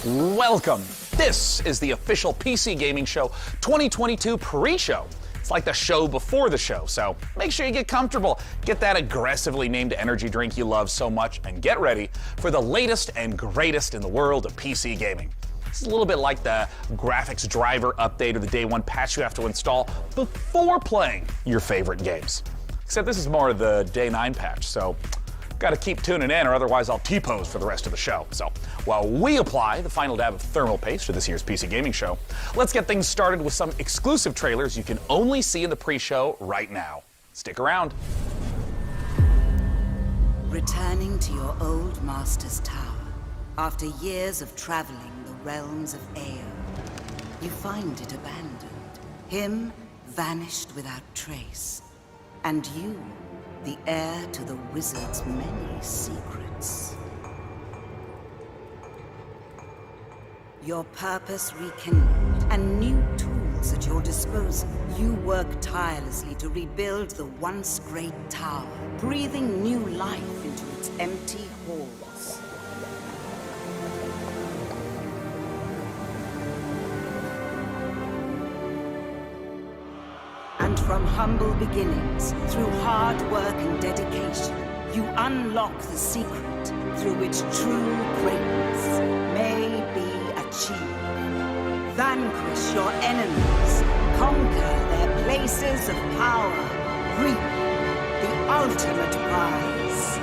Welcome. This is the official PC Gaming Show 2022 pre-show. It's like the show before the show, so make sure you get comfortable, get that aggressively named energy drink you love so much, and get ready for the latest and greatest in the world of PC gaming. This is a little bit like the graphics driver update or the day one patch you have to install before playing your favorite games. Except this is more of the day 9 patch, so gotta keep tuning in or otherwise I'll T-pose for the rest of the show. So while we apply the final dab of thermal paste to this year's PC Gaming Show, let's get things started with some exclusive trailers you can only see in the pre-show right now. Stick around. Returning to your old master's tower, after years of traveling the realms of Aeon, you find it abandoned. Him vanished without trace. And you, the heir to the wizard's many secrets. Your purpose rekindled and new tools at your disposal. You work tirelessly to rebuild the once great tower, breathing new life into its empty halls. And from humble beginnings, through hard work and dedication, you unlock the secret through which true greatness may be achieved. Vanquish your enemies, conquer their places of power, reap the ultimate prize.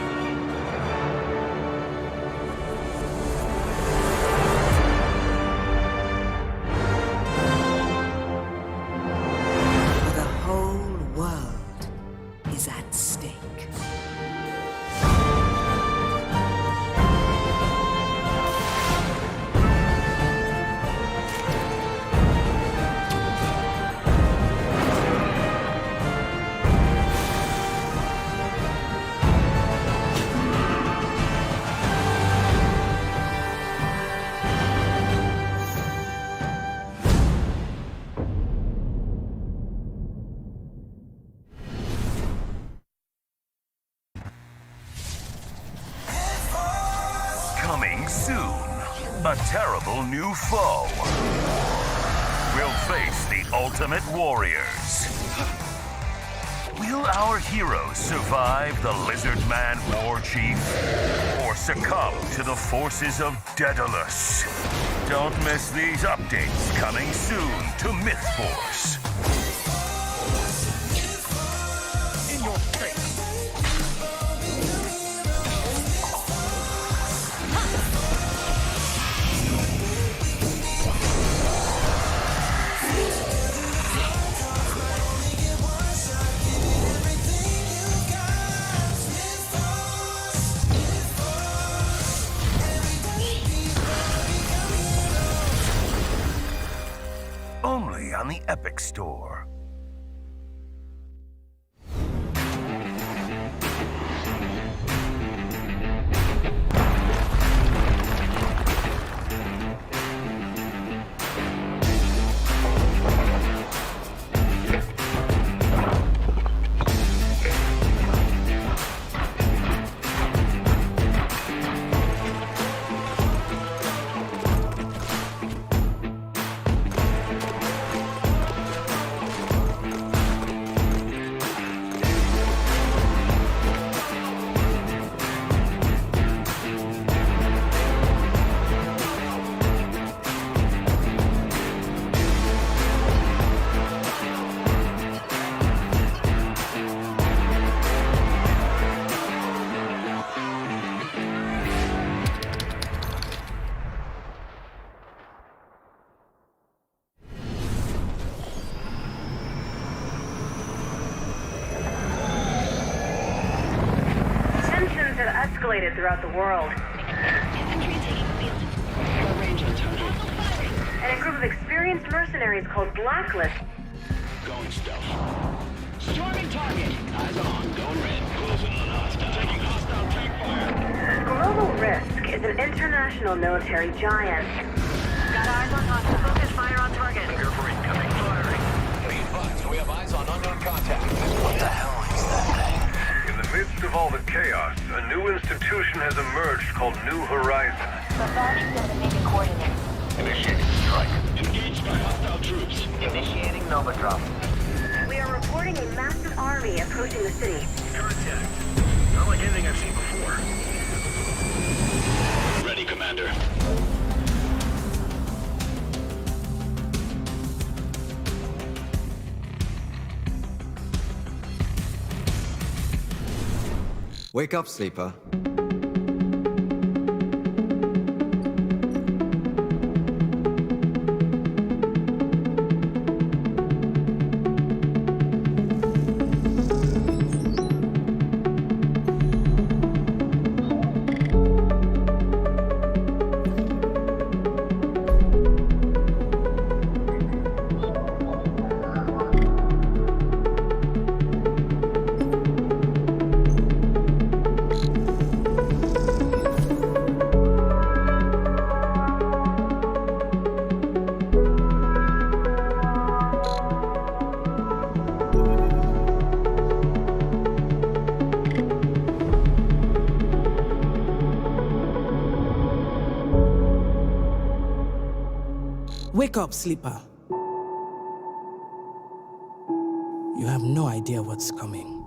Coming soon, a terrible new foe will face the ultimate warriors. Will our heroes survive the Lizard Man War Chief or succumb to the forces of Daedalus? Don't miss these updates coming soon to Myth Force. In your face. Only on the Epic Store. Escalated throughout the world. And a group of experienced mercenaries called Blacklist. Going stealth. Storming target. Eyes on. Going red. Closing on hostile. Taking hostile tank fire. Global Risk is an international military giant. Got eyes on hostile. Focus fire on target. Prepare for incoming firing. Be advised, we have eyes on unknown contact. What the hell is that thing? In the midst of all the chaos, a new institution has emerged called New Horizon. Savage disseminated coordinates. Initiating strike. Engaged by hostile troops. Initiating Nova drop. We are reporting a massive army approaching the city. Contact. Not like anything I've seen before. Ready, Commander. Wake up, sleeper. Wake up, sleeper. You have no idea what's coming.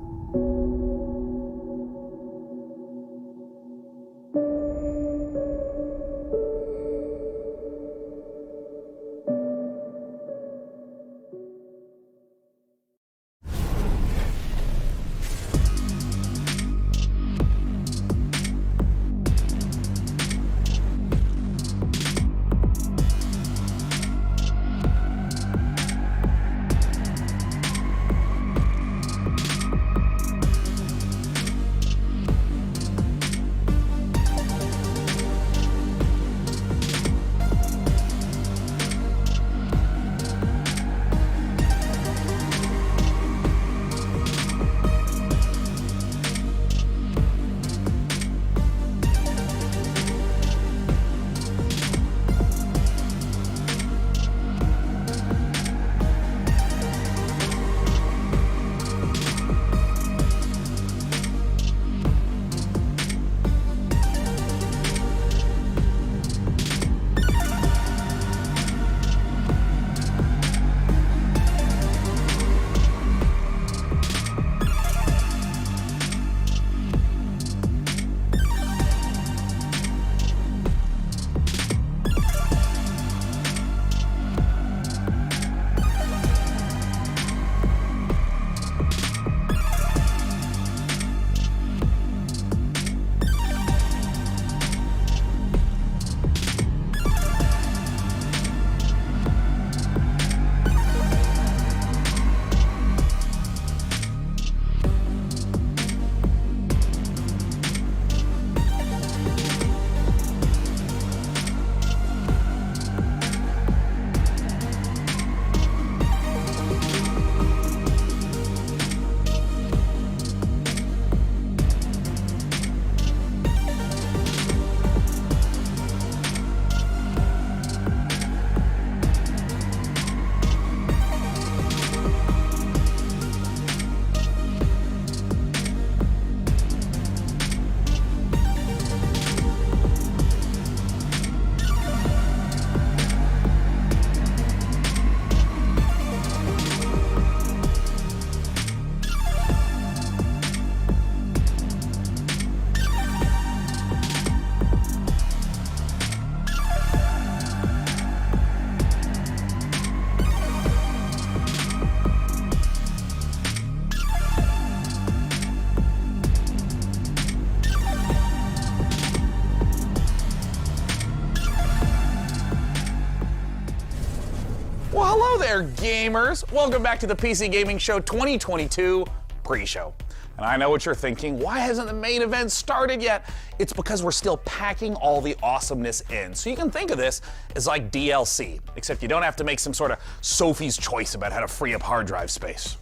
Well, hello there, gamers. Welcome back to the PC Gaming Show 2022 pre-show. And I know what you're thinking, why hasn't the main event started yet? It's because we're still packing all the awesomeness in. So you can think of this as like DLC, except you don't have to make some sort of Sophie's choice about how to free up hard drive space.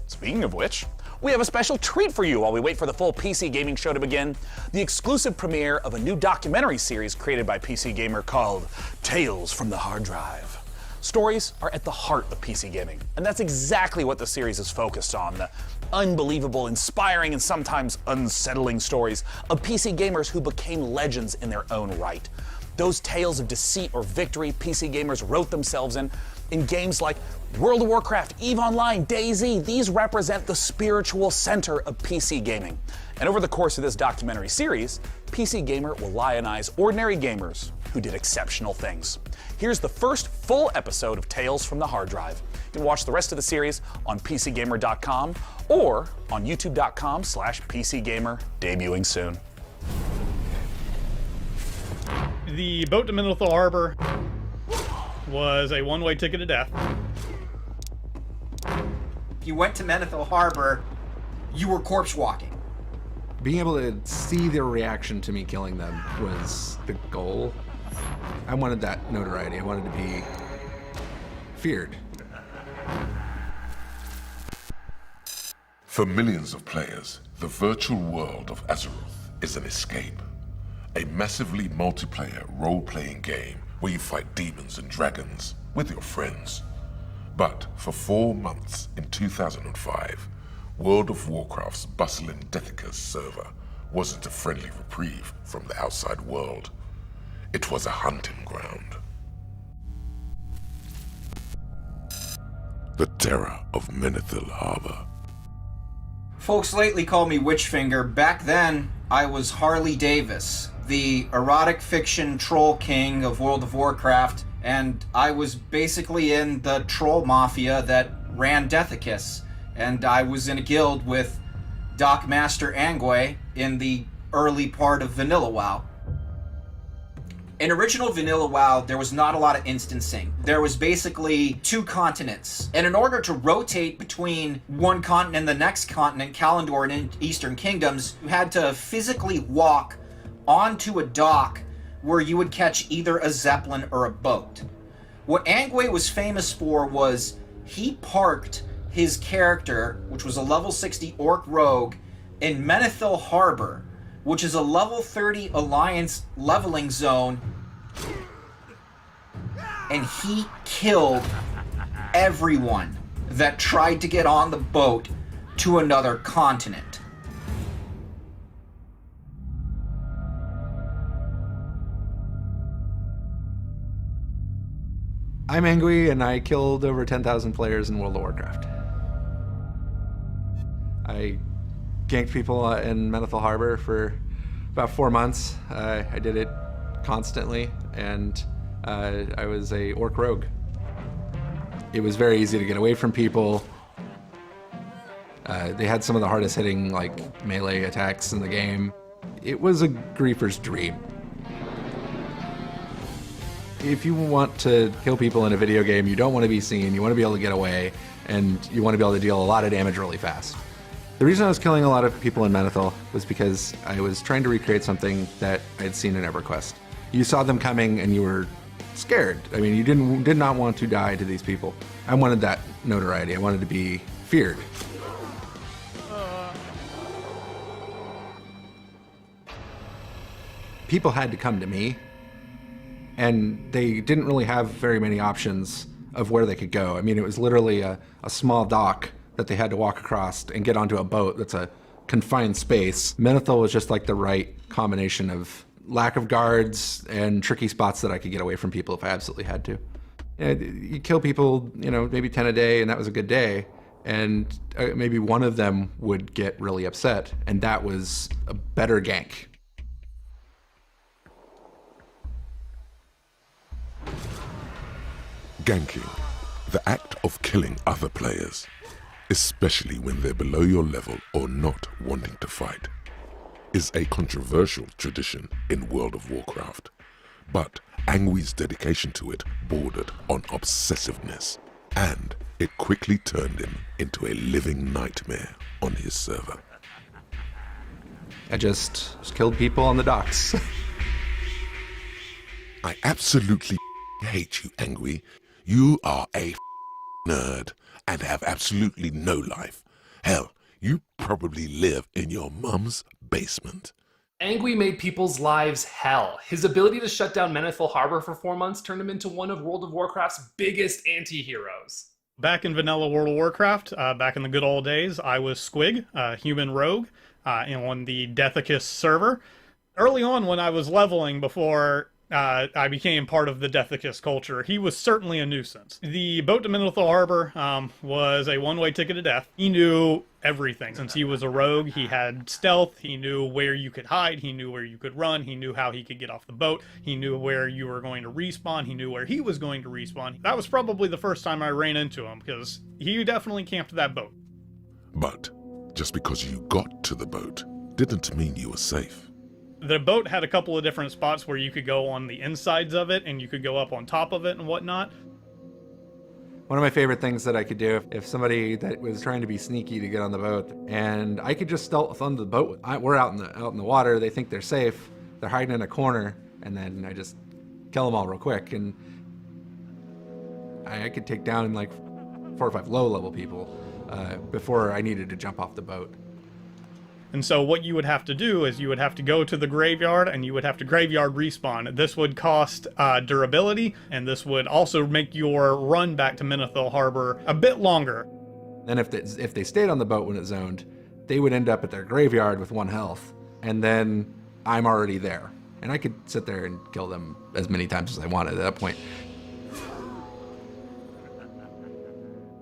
Speaking of which, we have a special treat for you while we wait for the full PC Gaming Show to begin. The exclusive premiere of a new documentary series created by PC Gamer called Tales from the Hard Drive. Stories are at the heart of PC gaming, and that's exactly what the series is focused on. The unbelievable, inspiring, and sometimes unsettling stories of PC gamers who became legends in their own right. Those tales of deceit or victory PC gamers wrote themselves in games like World of Warcraft, EVE Online, DayZ. These represent the spiritual center of PC gaming. And over the course of this documentary series, PC Gamer will lionize ordinary gamers who did exceptional things. Here's the first full episode of Tales from the Hard Drive. You can watch the rest of the series on PCGamer.com or on YouTube.com/PCGamer, debuting soon. The boat to Menethil Harbor was a one-way ticket to death. If you went to Menethil Harbor, you were corpse walking. Being able to see their reaction to me killing them was the goal. I wanted that notoriety. I wanted to be feared. For millions of players, the virtual world of Azeroth is an escape. A massively multiplayer role-playing game where you fight demons and dragons with your friends. But for 4 months in 2005, World of Warcraft's bustling Dethicus server wasn't a friendly reprieve from the outside world. It was a hunting ground. The terror of Menethil Harbor. Folks lately call me Witchfinger. Back then, I was Harley Davis, the erotic fiction troll king of World of Warcraft, and I was basically in the troll mafia that ran Dethicus, and I was in a guild with Doc Master Angway in the early part of Vanilla WoW. In original Vanilla WoW, there was not a lot of instancing. There was basically 2 continents. And in order to rotate between one continent and the next continent, Kalimdor and Eastern Kingdoms, you had to physically walk onto a dock where you would catch either a zeppelin or a boat. What Angway was famous for was he parked his character, which was a level 60 orc rogue, in Menethil Harbor, which is a level 30 Alliance leveling zone, and he killed everyone that tried to get on the boat to another continent. I'm angry, and I killed over 10,000 players in World of Warcraft. I ganked people in Menethil Harbor for about 4 months. I did it constantly, and I was a orc rogue. It was very easy to get away from people. They had some of the hardest hitting melee attacks in the game. It was a griefer's dream. If you want to kill people in a video game, you don't want to be seen, you want to be able to get away, and you want to be able to deal a lot of damage really fast. The reason I was killing a lot of people in Menethil was because I was trying to recreate something that I'd seen in EverQuest. You saw them coming and you were scared. I mean, you did not want to die to these people. I wanted that notoriety. I wanted to be feared. People had to come to me, and they didn't really have very many options of where they could go. I mean, it was literally a small dock that they had to walk across and get onto a boat that's a confined space. Menethil was just like the right combination of lack of guards and tricky spots that I could get away from people if I absolutely had to. You kill people, maybe 10 a day, and that was a good day. And maybe one of them would get really upset, and that was a better gank. Ganking, the act of killing other players, especially when they're below your level or not wanting to fight, is a controversial tradition in World of Warcraft. But Angwy's dedication to it bordered on obsessiveness, and it quickly turned him into a living nightmare on his server. I just killed people on the docks. I absolutely hate you, Angwy. You are a nerd and have absolutely no life. Hell, you probably live in your mum's basement. Angwy made people's lives hell. His ability to shut down Menethil Harbor for 4 months turned him into one of World of Warcraft's biggest anti-heroes. Back in vanilla World of Warcraft, back in the good old days, I was Squig, a human rogue, on the Dethicus server. Early on when I was leveling, before I became part of the Deathicus culture. He was certainly a nuisance. The boat to Menethil Harbor was a one-way ticket to death. He knew everything. Since he was a rogue, he had stealth, he knew where you could hide, he knew where you could run, he knew how he could get off the boat, he knew where you were going to respawn, he knew where he was going to respawn. That was probably the first time I ran into him, because he definitely camped that boat. But just because you got to the boat didn't mean you were safe. The boat had a couple of different spots where you could go on the insides of it, and you could go up on top of it and whatnot. One of my favorite things that I could do if somebody that was trying to be sneaky to get on the boat, and I could just stealth onto the boat. We're out in the water. They think they're safe. They're hiding in a corner, and then I just kill them all real quick. And I could take down like 4 or 5 low-level people before I needed to jump off the boat. And so what you would have to do is you would have to go to the graveyard and you would have to graveyard respawn. This would cost durability, and this would also make your run back to Menethil Harbor a bit longer. Then if they stayed on the boat when it zoned, they would end up at their graveyard with 1 health, and then I'm already there. And I could sit there and kill them as many times as I wanted at that point.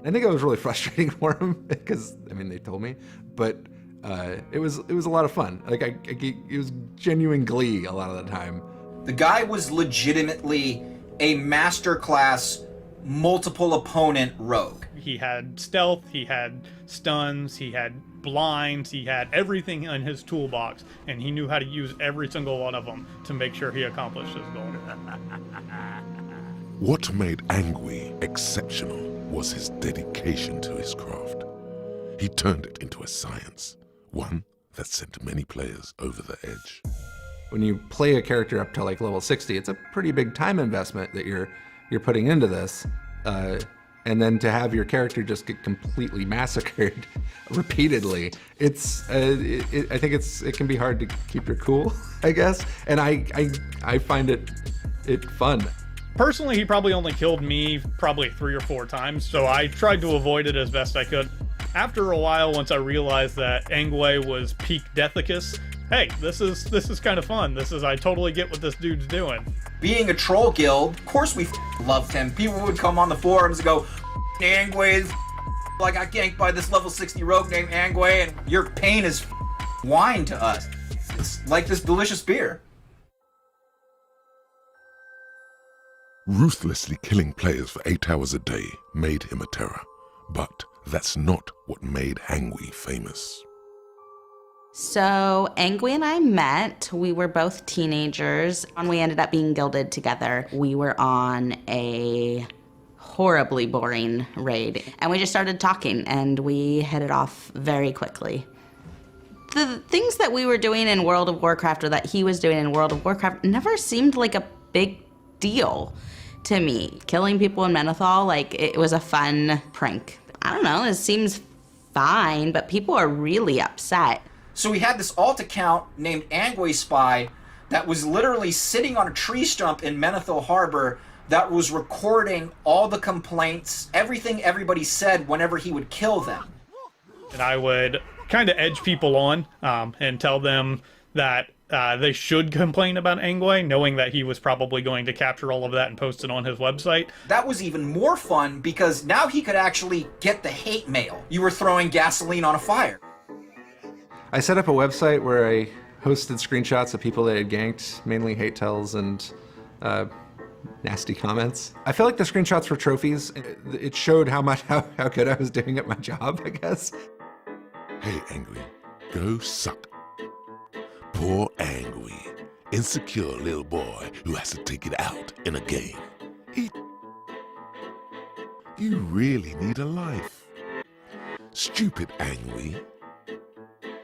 I think it was really frustrating for them because, I mean, they told me, but it was a lot of fun. Like it was genuine glee a lot of the time. The guy was legitimately a masterclass multiple opponent rogue. He had stealth, he had stuns, he had blinds, he had everything in his toolbox, and he knew how to use every single one of them to make sure he accomplished his goal. What made Angui exceptional was his dedication to his craft. He turned it into a science, one that sent many players over the edge. When you play a character up to like level 60, it's a pretty big time investment that you're putting into this. And then to have your character just get completely massacred repeatedly, I think it can be hard to keep your cool, I guess. And I find it fun. Personally, he probably only killed me probably 3 or 4 times, so I tried to avoid it as best I could. After a while, once I realized that Angui was peak Deathicus, hey, this is kind of fun. I totally get what this dude's doing. Being a troll guild, of course we loved him. People would come on the forums and go, Angui, I got ganked by this level 60 rogue named Angui, and your pain is wine to us. It's like this delicious beer. Ruthlessly killing players for 8 hours a day made him a terror. But that's not what made Angui famous. So Angui and I met. We were both teenagers, and we ended up being guilded together. We were on a horribly boring raid, and we just started talking, and we hit it off very quickly. The things that we were doing in World of Warcraft, or that he was doing in World of Warcraft, never seemed like a big deal to me. Killing people in Menethil, like, it was a fun prank. I don't know, it seems fine, but people are really upset. So we had this alt account named Angui Spy that was literally sitting on a tree stump in Menethil Harbor that was recording all the complaints, everything everybody said whenever he would kill them. And I would kind of edge people on and tell them that they should complain about Angui, knowing that he was probably going to capture all of that and post it on his website. That was even more fun because now he could actually get the hate mail. You were throwing gasoline on a fire. I set up a website where I hosted screenshots of people that had ganked, mainly hate tells and nasty comments. I feel like the screenshots were trophies. It showed how good I was doing at my job, I guess. Hey, Angui, go suck. Poor Angui, insecure little boy who has to take it out in a game. You really need a life. Stupid Angui.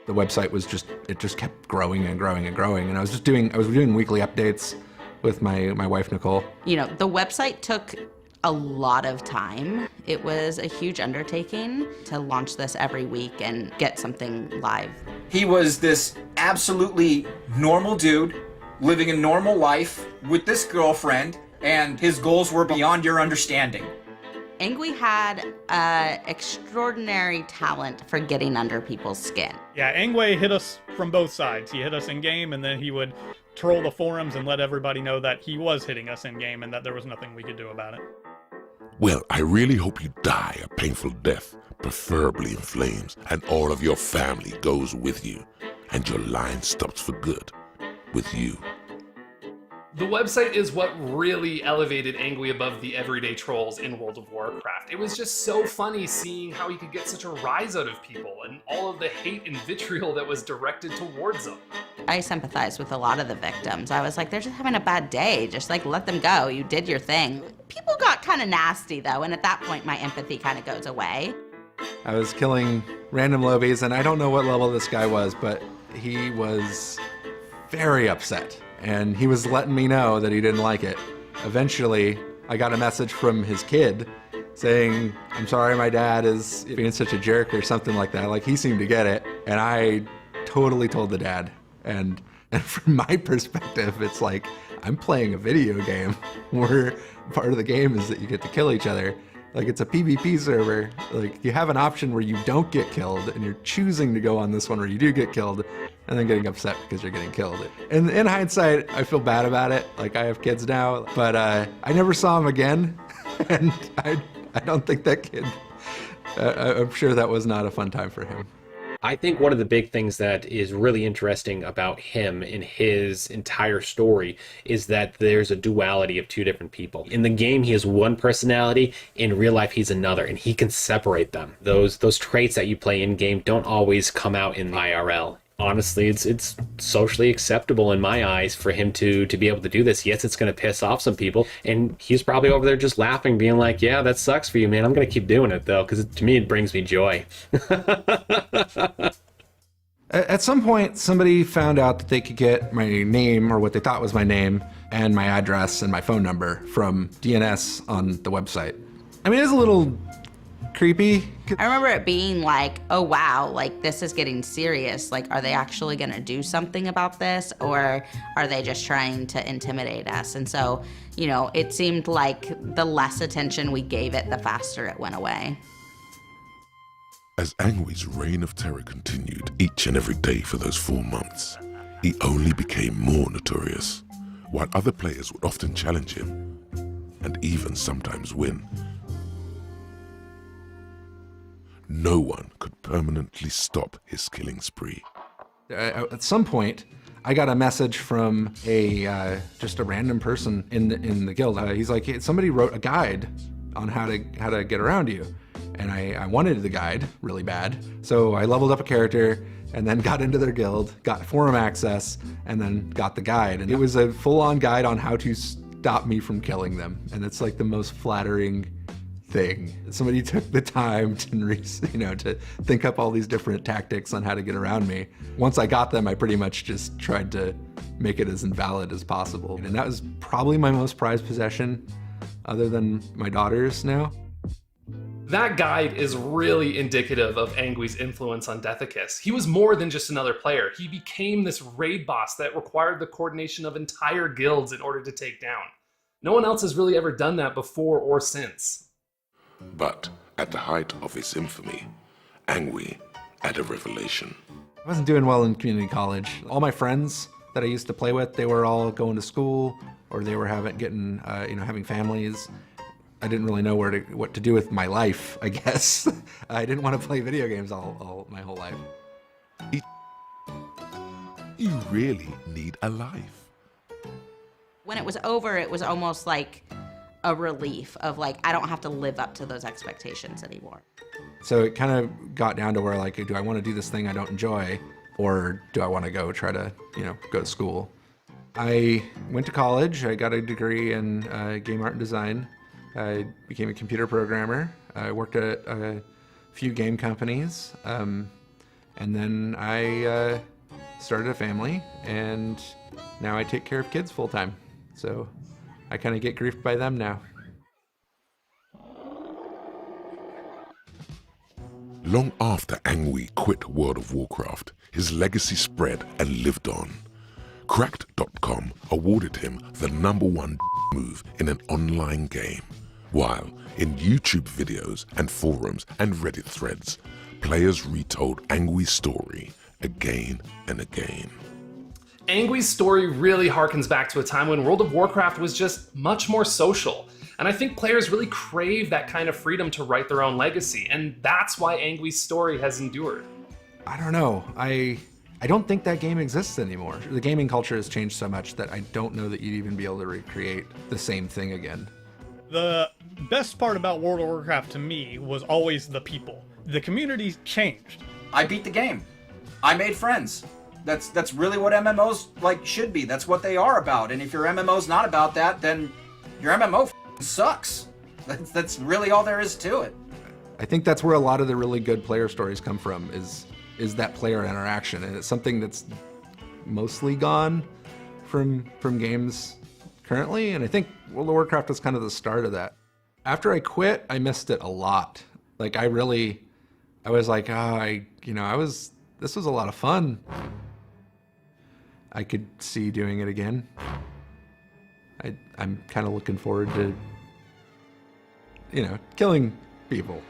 The website was just kept growing and growing and growing, and I was doing weekly updates with my wife Nicole. You know, the website took a lot of time. It was a huge undertaking to launch this every week and get something live. He was this absolutely normal dude living a normal life with this girlfriend, and his goals were beyond your understanding. Angui had extraordinary talent for getting under people's skin. Yeah, Angui hit us from both sides. He hit us in game, and then he would troll the forums and let everybody know that he was hitting us in game and that there was nothing we could do about it. Well, I really hope you die a painful death, preferably in flames, and all of your family goes with you, and your line stops for good with you. The website is what really elevated Angui above the everyday trolls in World of Warcraft. It was just so funny seeing how he could get such a rise out of people and all of the hate and vitriol that was directed towards them. I sympathized with a lot of the victims. I was like, they're just having a bad day. Just like, let them go. You did your thing. People got kind of nasty though, and at that point my empathy kind of goes away. I was killing random lobies, and I don't know what level this guy was, but he was very upset. And he was letting me know that he didn't like it. Eventually, I got a message from his kid saying, I'm sorry my dad is being such a jerk or something like that. Like, he seemed to get it. And I totally told the dad. And from my perspective, it's like, I'm playing a video game where part of the game is that you get to kill each other. Like, it's a PvP server. Like, you have an option where you don't get killed, and you're choosing to go on this one where you do get killed, and then getting upset because you're getting killed. And in hindsight, I feel bad about it. Like, I have kids now, but I never saw him again, and I don't think that kid, I'm sure that was not a fun time for him. I think one of the big things that is really interesting about him in his entire story is that there's a duality of two different people. In the game, he has one personality. In real life, he's another, and he can separate them. Those traits that you play in game don't always come out in IRL. Honestly, it's socially acceptable in my eyes for him to be able to do this. Yes, it's going to piss off some people, and he's probably over there just laughing, being like, yeah, that sucks for you, man. I'm going to keep doing it, though, because to me, it brings me joy. At some point, somebody found out that they could get my name, or what they thought was my name, and my address and my phone number from DNS on the website. I mean, it's a little creepy. I remember it being like, oh wow, like this is getting serious. Like, are they actually gonna do something about this, or are they just trying to intimidate us? And so, you know, it seemed like the less attention we gave it, the faster it went away. As Angui's reign of terror continued each and every day for those 4 months, he only became more notorious, while other players would often challenge him, and even sometimes win. No one could permanently stop his killing spree. At some point, I got a message from just a random person in the guild. He's like, hey, somebody wrote a guide on how to get around you. And I wanted the guide really bad. So I leveled up a character and then got into their guild, got forum access, and then got the guide. And it was a full-on guide on how to stop me from killing them. And it's like the most flattering thing. Somebody took the time to think up all these different tactics on how to get around me. Once I got them, I pretty much just tried to make it as invalid as possible. And that was probably my most prized possession, other than my daughters now. That guide is really indicative of Angui's influence on Deathicus. He was more than just another player. He became this raid boss that required the coordination of entire guilds in order to take down. No one else has really ever done that before or since. But at the height of his infamy, Angui had a revelation. I wasn't doing well in community college. All my friends that I used to play with, they were all going to school, or they were having families. I didn't really know what to do with my life, I guess. I didn't want to play video games all my whole life. You really need a life. When it was over, it was almost like a relief of like, I don't have to live up to those expectations anymore. So it kind of got down to where like, do I want to do this thing I don't enjoy, or do I want to go try to, go to school? I went to college. I got a degree in game art and design. I became a computer programmer. I worked at a few game companies, and then I started a family, and now I take care of kids full time. So I kind of get griefed by them now. Long after Angui quit World of Warcraft, his legacy spread and lived on. Cracked.com awarded him the #1 move in an online game, while in YouTube videos and forums and Reddit threads, players retold Angui's story again and again. Angwy's story really harkens back to a time when World of Warcraft was just much more social. And I think players really crave that kind of freedom to write their own legacy, and that's why Angwy's story has endured. I don't know. I don't think that game exists anymore. The gaming culture has changed so much that I don't know that you'd even be able to recreate the same thing again. The best part about World of Warcraft to me was always the people. The community changed. I beat the game. I made friends. That's really what MMOs like should be. That's what they are about. And if your MMO's not about that, then your MMO sucks. That's really all there is to it. I think that's where a lot of the really good player stories come from, is that player interaction, and it's something that's mostly gone from games currently, and I think World of Warcraft was kind of the start of that. After I quit, I missed it a lot. Like I was like, this was a lot of fun. I could see doing it again. I'm kind of looking forward to, killing people.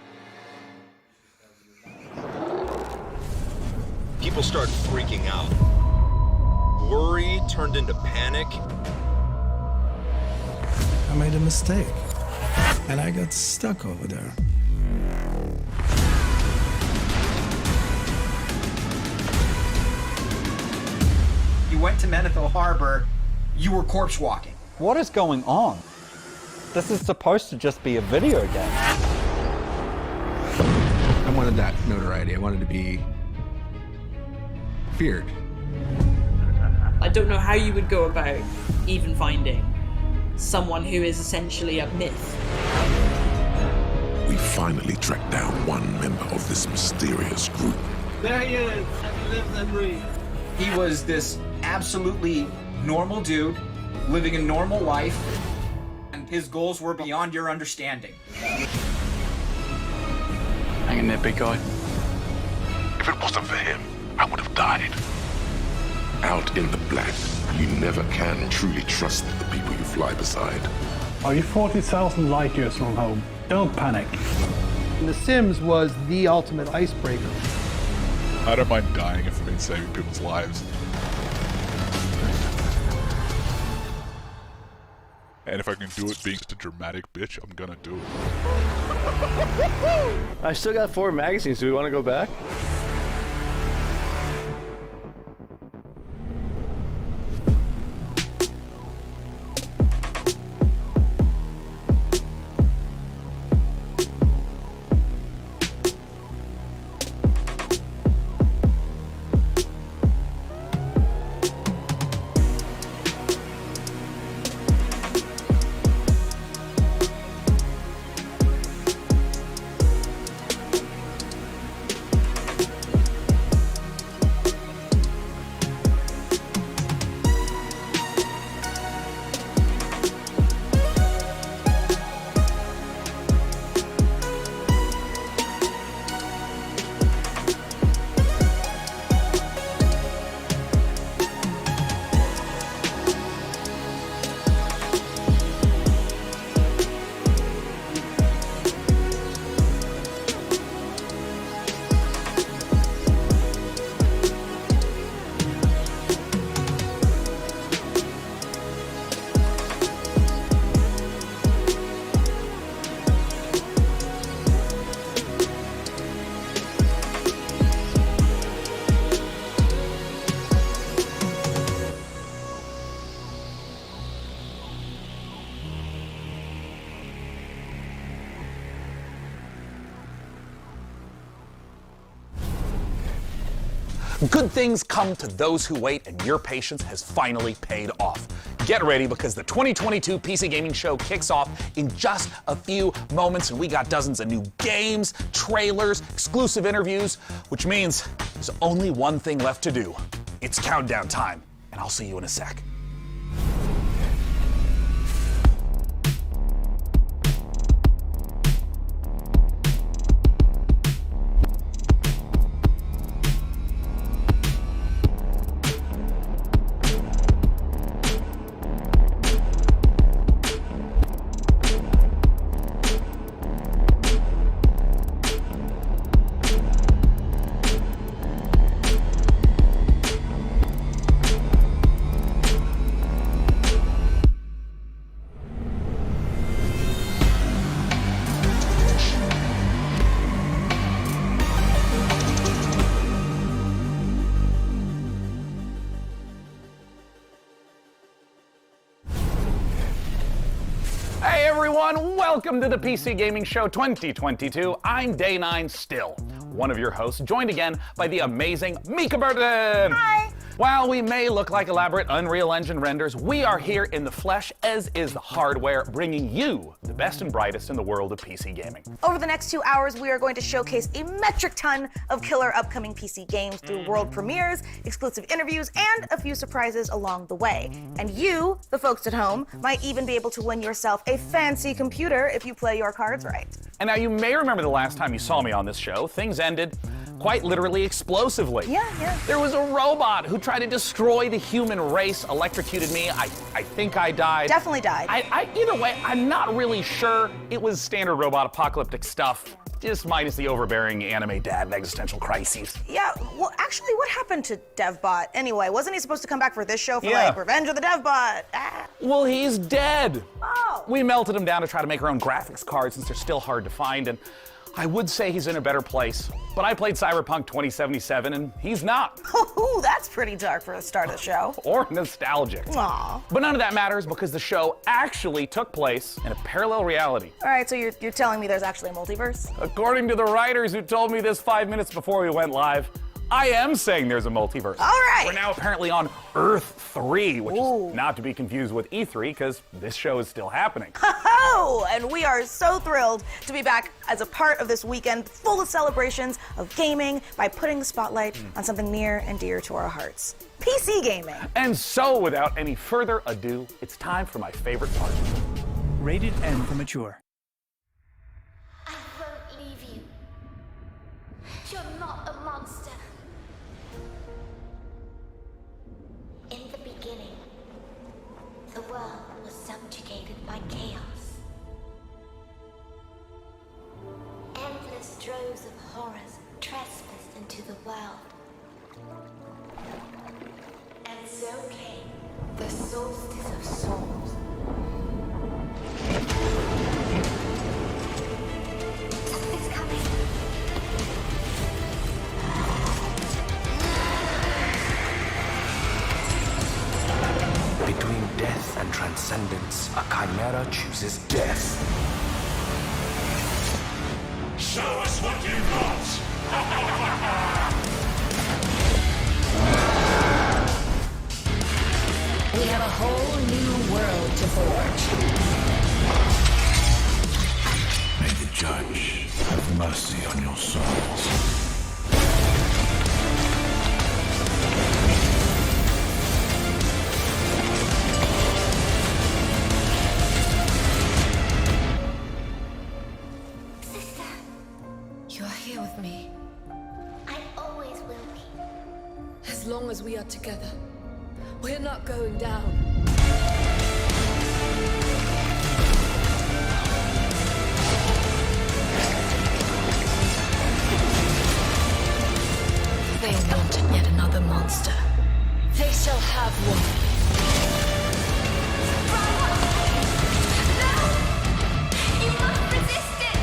People start freaking out. Worry turned into panic. I made a mistake, and I got stuck over there. You went to Menethil Harbor, you were corpse walking. What is going on? This is supposed to just be a video game. I wanted that notoriety. I wanted to be feared. I don't know how you would go about even finding someone who is essentially a myth. We finally tracked down one member of this mysterious group. There he is, and he lives and breathes. He was this absolutely normal dude, living a normal life, and his goals were beyond your understanding. Hang in there, big guy. If it wasn't for him, I would have died. Out in the black, you never can truly trust the people you fly beside. Are you 40,000 light years from home? Don't panic. The Sims was the ultimate icebreaker. I don't mind dying if it means saving people's lives. And if I can do it being just a dramatic bitch, I'm gonna do it. I still got 4 magazines. Do we want to go back? Good things come to those who wait, and your patience has finally paid off. Get ready, because the 2022 PC Gaming Show kicks off in just a few moments, and we got dozens of new games, trailers, exclusive interviews, which means there's only one thing left to do. It's countdown time, and I'll see you in a sec. everyone, welcome to the PC Gaming Show 2022. I'm Day 9 still, one of your hosts, joined again by the amazing Mika Burton. Hi. While we may look like elaborate Unreal Engine renders, we are here in the flesh, as is the hardware, bringing you the best and brightest in the world of PC gaming. Over the next 2 hours, we are going to showcase a metric ton of killer upcoming PC games through world premieres, exclusive interviews, and a few surprises along the way. And you, the folks at home, might even be able to win yourself a fancy computer if you play your cards right. And now you may remember the last time you saw me on this show, things ended quite literally explosively. Yeah. There was a robot who tried to destroy the human race, electrocuted me. I think I died. Definitely died. Either way, I'm not really sure. It was standard robot apocalyptic stuff, just minus the overbearing anime dad and existential crises. Yeah, well, actually, what happened to DevBot anyway? Wasn't he supposed to come back for this show for, Yeah. like, Revenge of the DevBot? Ah. Well, he's dead. Oh. We melted him down to try to make our own graphics cards since they're still hard to find, and I would say he's in a better place, but I played Cyberpunk 2077 and he's not. Ooh, that's pretty dark for the start of the show. Or nostalgic. Aw. But none of that matters because the show actually took place in a parallel reality. All right, so you're telling me there's actually a multiverse? According to the writers who told me this 5 minutes before we went live, I am saying there's a multiverse. All right. We're now apparently on Earth 3, which is not to be confused with E3 because this show is still happening. Ho-ho! And we are so thrilled to be back as a part of this weekend full of celebrations of gaming by putting the spotlight on something near and dear to our hearts. PC gaming. And so, without any further ado, it's time for my favorite part. Rated M for mature. I won't leave you. You're not a monster. In the beginning, the world was subjugated by chaos. Endless droves of horrors trespassed into the world. And so came the solstice of souls. Something's coming. Between death and transcendence, a chimera chooses death. Show us what you got! We have a whole new world to forge. May the judge have mercy on your souls. You're here with me. I always will be. As long as we are together, we're not going down. They wanted yet another monster. They shall have one. You must resist it!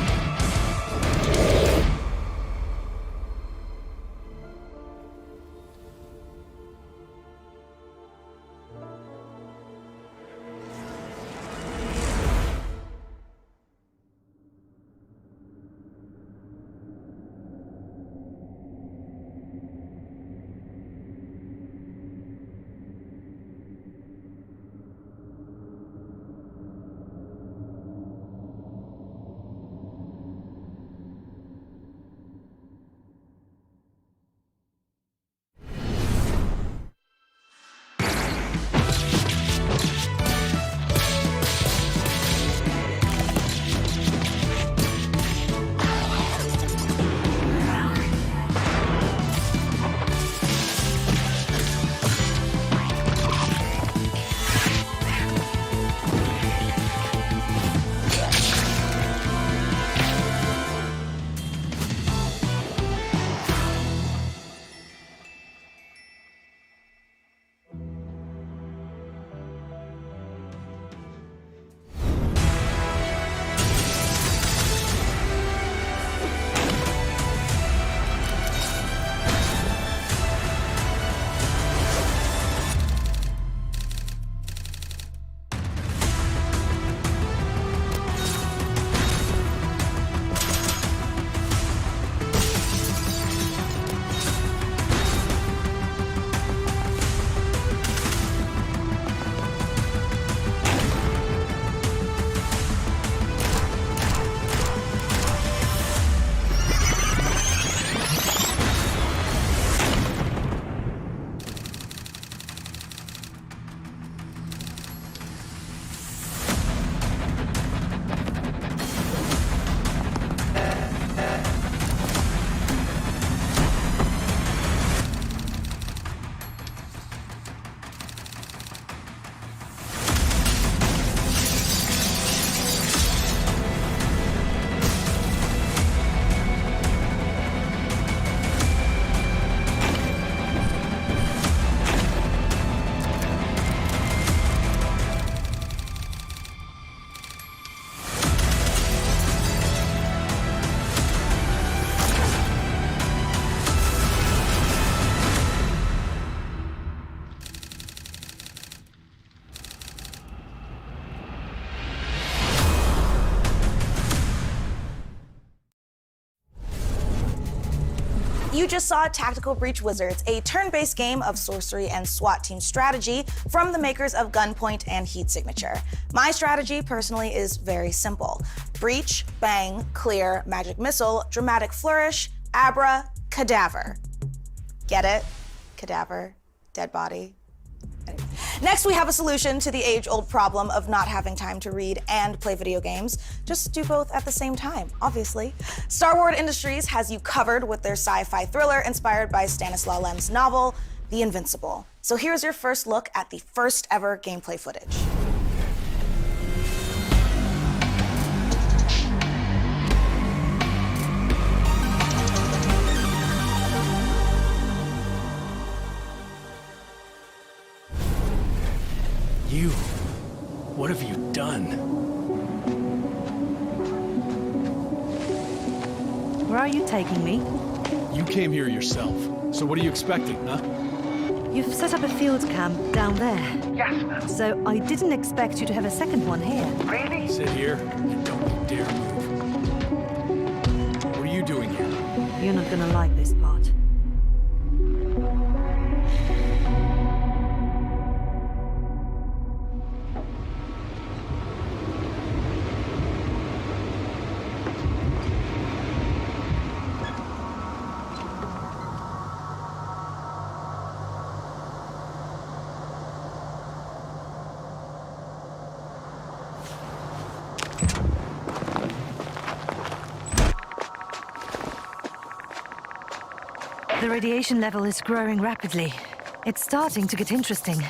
You just saw Tactical Breach Wizards, a turn-based game of sorcery and SWAT team strategy from the makers of Gunpoint and Heat Signature. My strategy, personally, is very simple. Breach, bang, clear, magic missile, dramatic flourish, abra, cadaver. Get it? Cadaver, dead body. Anyway. Next, we have a solution to the age-old problem of not having time to read and play video games. Just do both at the same time, obviously. Star Wars Industries has you covered with their sci-fi thriller inspired by Stanislaw Lem's novel, The Invincible. So here's your first look at the first ever gameplay footage. You. What have you done? Where are you taking me? You came here yourself. So what are you expecting, huh? You've set up a field camp down there. Yes, ma'am. So I didn't expect you to have a second one here. Really? Sit here and don't you dare move. What are you doing here? You're not gonna like this part. The radiation level is growing rapidly. It's starting to get interesting.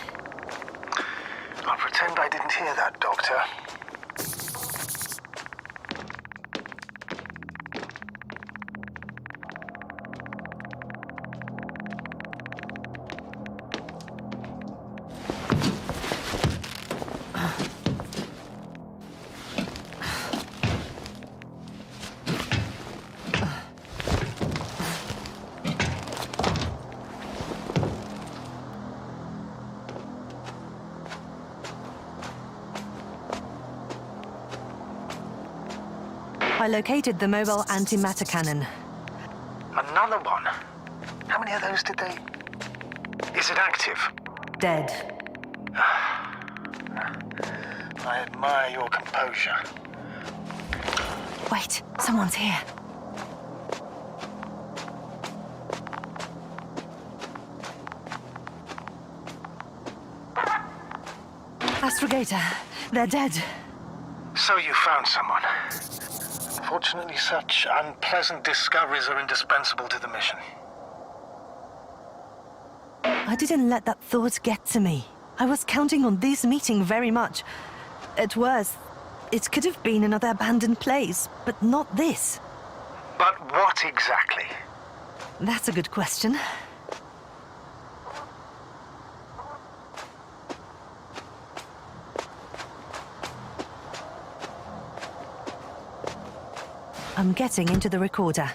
I'll pretend I didn't hear that, Doctor. I located the mobile antimatter cannon. Another one? How many of those did they... Is it active? Dead. I admire your composure. Wait, someone's here. Astrogator, they're dead. So you found someone. Unfortunately, such unpleasant discoveries are indispensable to the mission. I didn't let that thought get to me. I was counting on this meeting very much. At worst, it could have been another abandoned place, but not this. But what exactly? That's a good question. I'm getting into the recorder.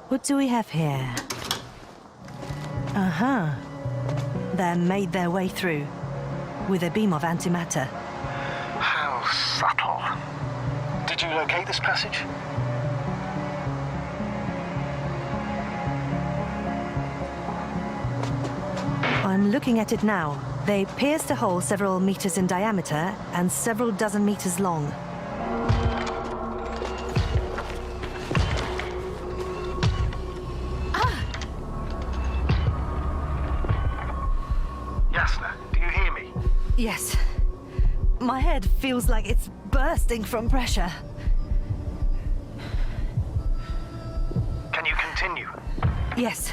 What do we have here? Uh-huh. They made their way through with a beam of antimatter. How subtle. Did you locate this passage? I'm looking at it now. They pierced a hole several meters in diameter and several dozen meters long. Yasna, do you hear me? Yes. My head feels like it's bursting from pressure. Can you continue? Yes.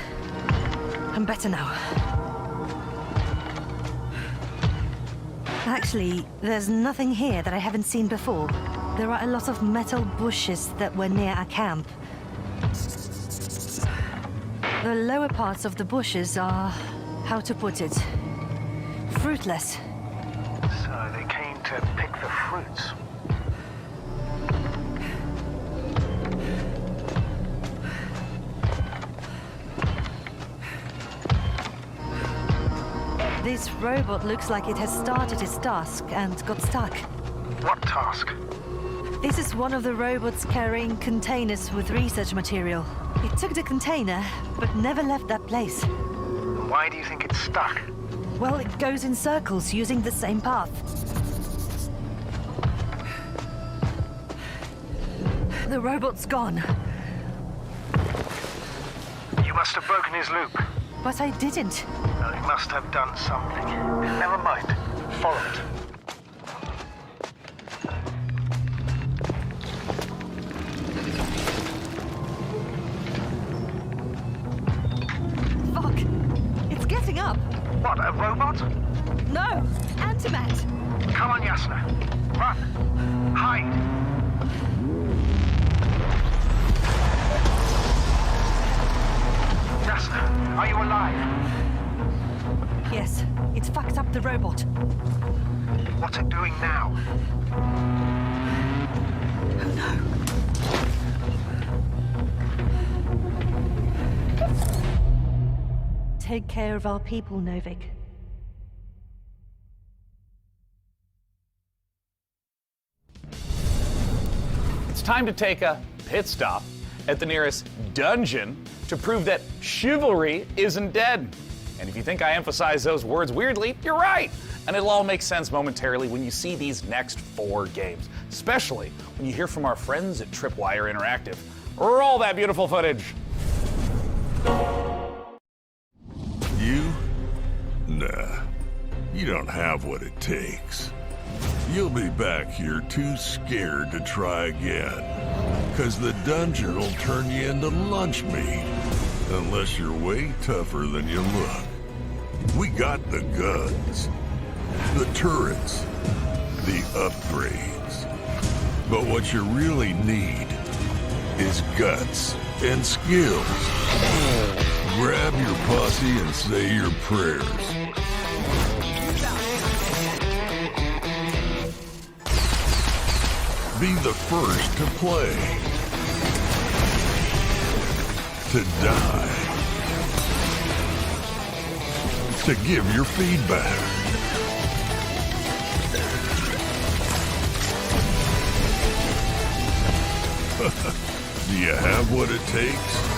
I'm better now. Actually, there's nothing here that I haven't seen before. There are a lot of metal bushes that were near our camp. The lower parts of the bushes are, how to put it, fruitless. So they came to pick the fruits. This robot looks like it has started its task and got stuck. What task? This is one of the robots carrying containers with research material. It took the container, but never left that place. Why do you think it's stuck? Well, it goes in circles using the same path. The robot's gone. You must have broken his loop. But I didn't. Well, he must have done something. Never mind. Follow it. Fuck! It's getting up! What, a robot? No! Antimat! Come on, Yasna. Run! Hide! Yasna, are you alive? Yes, it's fucked up the robot. What's it doing now? Oh no. Take care of our people, Novik. It's time to take a pit stop at the nearest dungeon to prove that chivalry isn't dead. And if you think I emphasize those words weirdly, you're right. And it'll all make sense momentarily when you see these next 4 games, especially when you hear from our friends at Tripwire Interactive. Roll that beautiful footage. You? Nah. You don't have what it takes. You'll be back here too scared to try again. 'Cause the dungeon will turn you into lunch meat. Unless you're way tougher than you look. We got the guns, the turrets, the upgrades. But what you really need is guts and skills. Grab your posse and say your prayers. Be the first to play. To die. To give your feedback. Do you have what it takes?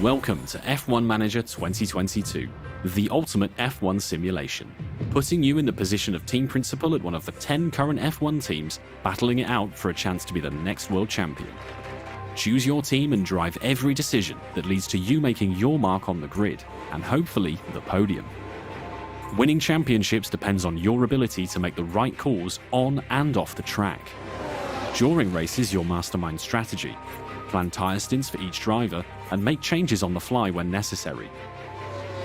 Welcome to F1 Manager 2022, the ultimate F1 simulation, putting you in the position of team principal at one of the 10 current F1 teams battling it out for a chance to be the next world champion. Choose your team and drive every decision that leads to you making your mark on the grid, and hopefully the podium. Winning championships depends on your ability to make the right calls on and off the track. During races, you'll mastermind strategy, plan tyre stints for each driver, and make changes on the fly when necessary.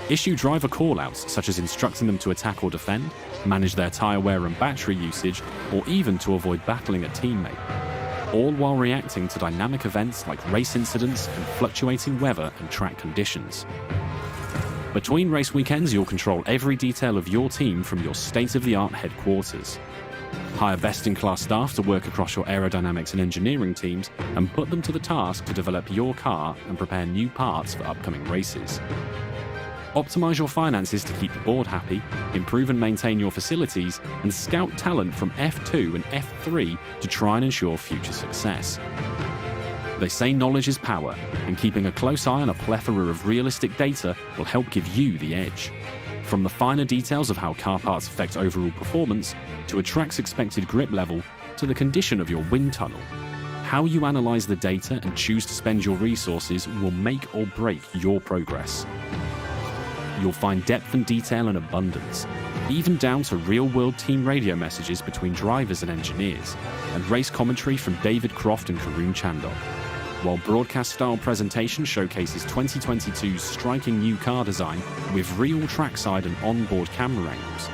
Issue driver callouts, such as instructing them to attack or defend, manage their tyre wear and battery usage, or even to avoid battling a teammate, all while reacting to dynamic events like race incidents and fluctuating weather and track conditions. Between race weekends, you'll control every detail of your team from your state-of-the-art headquarters. Hire best-in-class staff to work across your aerodynamics and engineering teams and put them to the task to develop your car and prepare new parts for upcoming races. Optimize your finances to keep the board happy, improve and maintain your facilities, and scout talent from F2 and F3 to try and ensure future success. They say knowledge is power, and keeping a close eye on a plethora of realistic data will help give you the edge. From the finer details of how car parts affect overall performance, to a track's expected grip level, to the condition of your wind tunnel. How you analyze the data and choose to spend your resources will make or break your progress. You'll find depth and detail in abundance, even down to real-world team radio messages between drivers and engineers, and race commentary from David Croft and Karun Chandok, while broadcast-style presentation showcases 2022's striking new car design with real trackside and onboard camera angles.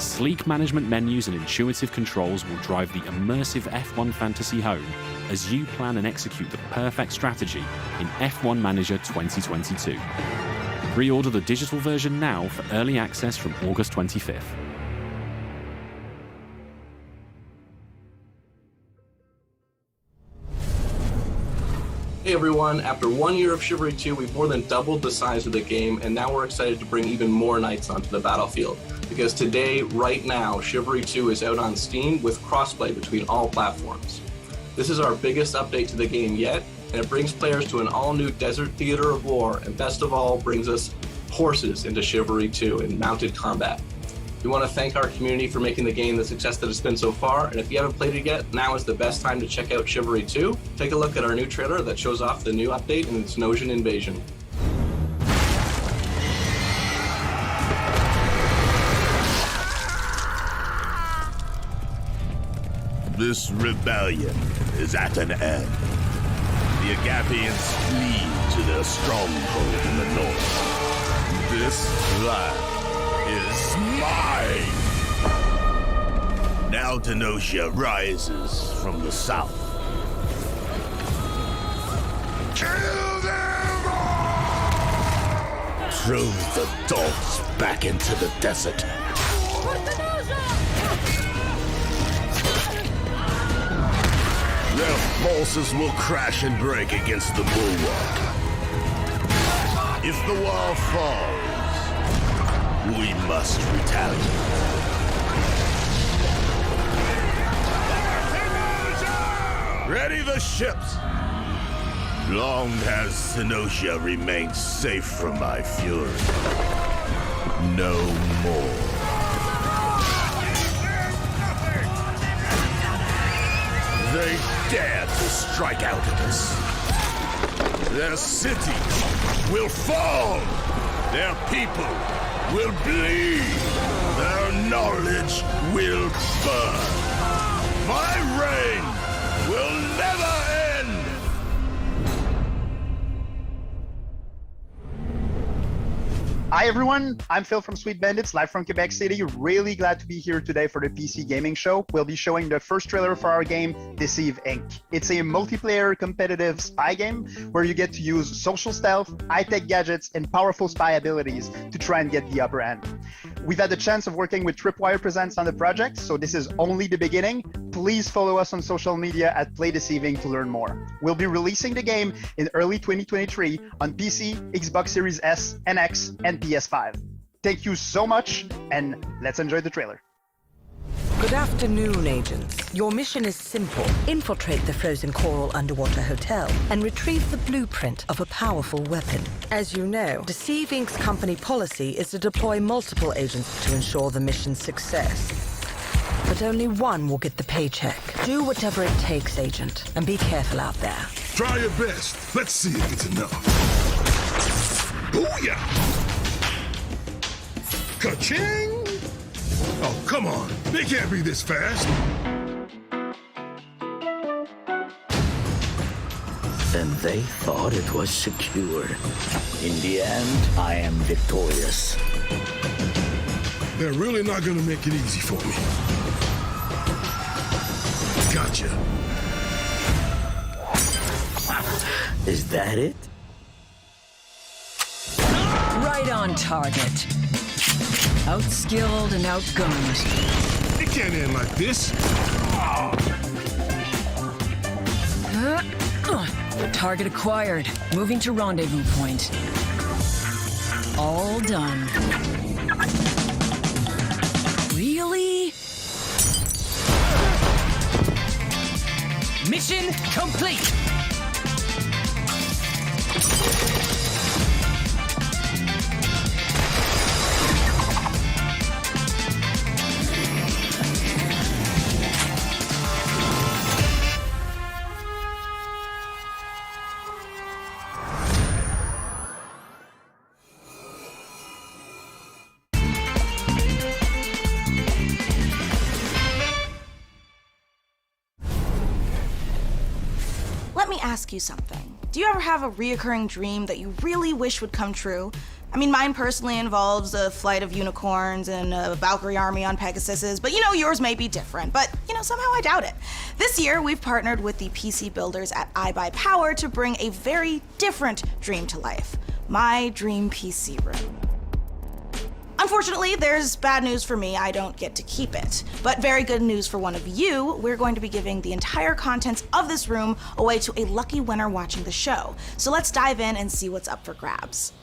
sleek management menus and intuitive controls will drive the immersive F1 fantasy home as you plan and execute the perfect strategy in F1 Manager 2022. Pre-order the digital version now for early access from August 25th. Hey everyone, after 1 year of Chivalry 2, we've more than doubled the size of the game, and now we're excited to bring even more knights onto the battlefield. Because today, right now, Chivalry 2 is out on Steam with crossplay between all platforms. This is our biggest update to the game yet, and it brings players to an all-new desert theater of war, and best of all, brings us horses into Chivalry 2 in mounted combat. We want to thank our community for making the game the success that it's been so far, and if you haven't played it yet, now is the best time to check out Chivalry 2. Take a look at our new trailer that shows off the new update and its Nosian invasion. This rebellion is at an end. The Agapians flee to their stronghold in the north. This land is mine! Now Denosia rises from the south. Kill them all! Throw the dogs back into the desert. Their forces will crash and break against the bulwark. If the wall falls, we must retaliate. Ready the ships! Long has Senosia remained safe from my fury. No more. They dare to strike out at us. Their city will fall. Their people will bleed. Their knowledge will burn. My reign will never end. Hi everyone, I'm Phil from Sweet Bandits, live from Quebec City. Really glad to be here today for the PC Gaming Show. We'll be showing the first trailer for our game, Deceive Inc. It's a multiplayer competitive spy game where you get to use social stealth, high-tech gadgets, and powerful spy abilities to try and get the upper hand. We've had the chance of working with Tripwire Presents on the project, so this is only the beginning. Please follow us on social media at Play Deceiving to learn more. We'll be releasing the game in early 2023 on PC, Xbox Series S and X, and PS5. Thank you so much, and let's enjoy the trailer. Good afternoon, agents. Your mission is simple. Infiltrate the frozen coral underwater hotel and retrieve the blueprint of a powerful weapon. As you know, Deceive Inc.'s company policy is to deploy multiple agents to ensure the mission's success. But only one will get the paycheck. Do whatever it takes, agent, and be careful out there. Try your best. Let's see if it's enough. Booyah! Ka-ching! Oh, come on. They can't be this fast. And they thought it was secure. In the end, I am victorious. They're really not gonna make it easy for me. Gotcha. Is that it? Right on target. Outskilled and outgunned. It can't end like this. Target acquired. Moving to rendezvous point. All done. Really? Mission complete! Let me ask you something. Do you ever have a reoccurring dream that you really wish would come true? I mean, mine personally involves a flight of unicorns and a Valkyrie army on Pegasuses, but yours may be different. But, somehow I doubt it. This year, we've partnered with the PC builders at iBuyPower to bring a very different dream to life. My dream PC room. Unfortunately, there's bad news for me. I don't get to keep it. But very good news for one of you. We're going to be giving the entire contents of this room away to a lucky winner watching the show. So let's dive in and see what's up for grabs.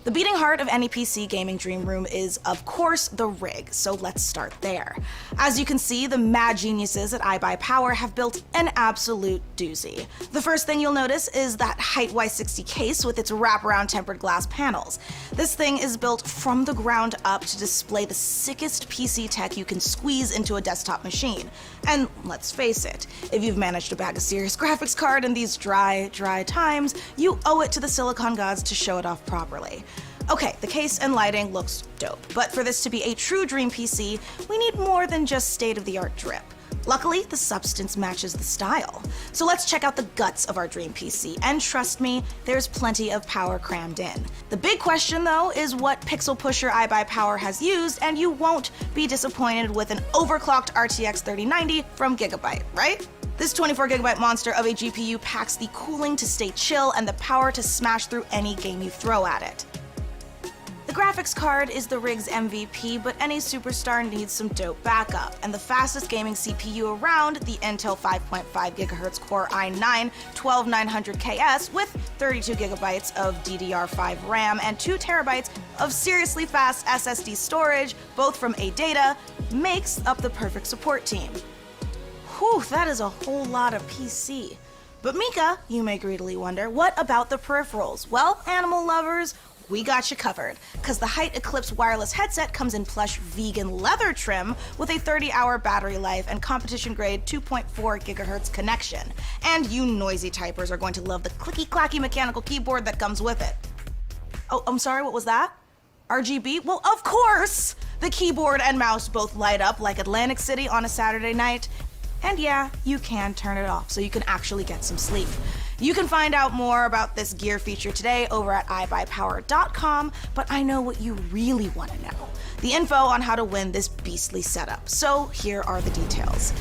The beating heart of any PC gaming dream room is, of course, the rig, so let's start there. As you can see, the mad geniuses at iBuyPower have built an absolute doozy. The first thing you'll notice is that height Y60 case with its wraparound tempered glass panels. This thing is built from the ground up to display the sickest PC tech you can squeeze into a desktop machine. And let's face it, if you've managed to bag a serious graphics card in these dry times, you owe it to the silicon gods to show it off properly. Okay, the case and lighting looks dope, but for this to be a true dream PC, we need more than just state-of-the-art drip. Luckily, the substance matches the style. So let's check out the guts of our dream PC, and trust me, there's plenty of power crammed in. The big question, though, is what pixel pusher iBuyPower has used, and you won't be disappointed with an overclocked RTX 3090 from Gigabyte, right? This 24GB monster of a GPU packs the cooling to stay chill and the power to smash through any game you throw at it. The graphics card is the rig's MVP, but any superstar needs some dope backup, and the fastest gaming CPU around, the Intel 5.5GHz Core i9 12900KS with 32GB of DDR5 RAM and 2TB of seriously fast SSD storage, both from ADATA, makes up the perfect support team. Whew, that is a whole lot of PC. But Mika, you may greedily wonder, what about the peripherals? Well, animal lovers, we got you covered, because the Height Eclipse wireless headset comes in plush vegan leather trim with a 30-hour battery life and competition-grade 2.4GHz connection. And you noisy typers are going to love the clicky-clacky mechanical keyboard that comes with it. Oh, I'm sorry, what was that? RGB? Well, of course! The keyboard and mouse both light up like Atlantic City on a Saturday night. And yeah, you can turn it off so you can actually get some sleep. You can find out more about this gear feature today over at iBuyPower.com, but I know what you really want to know. The info on how to win this beastly setup. So here are the details.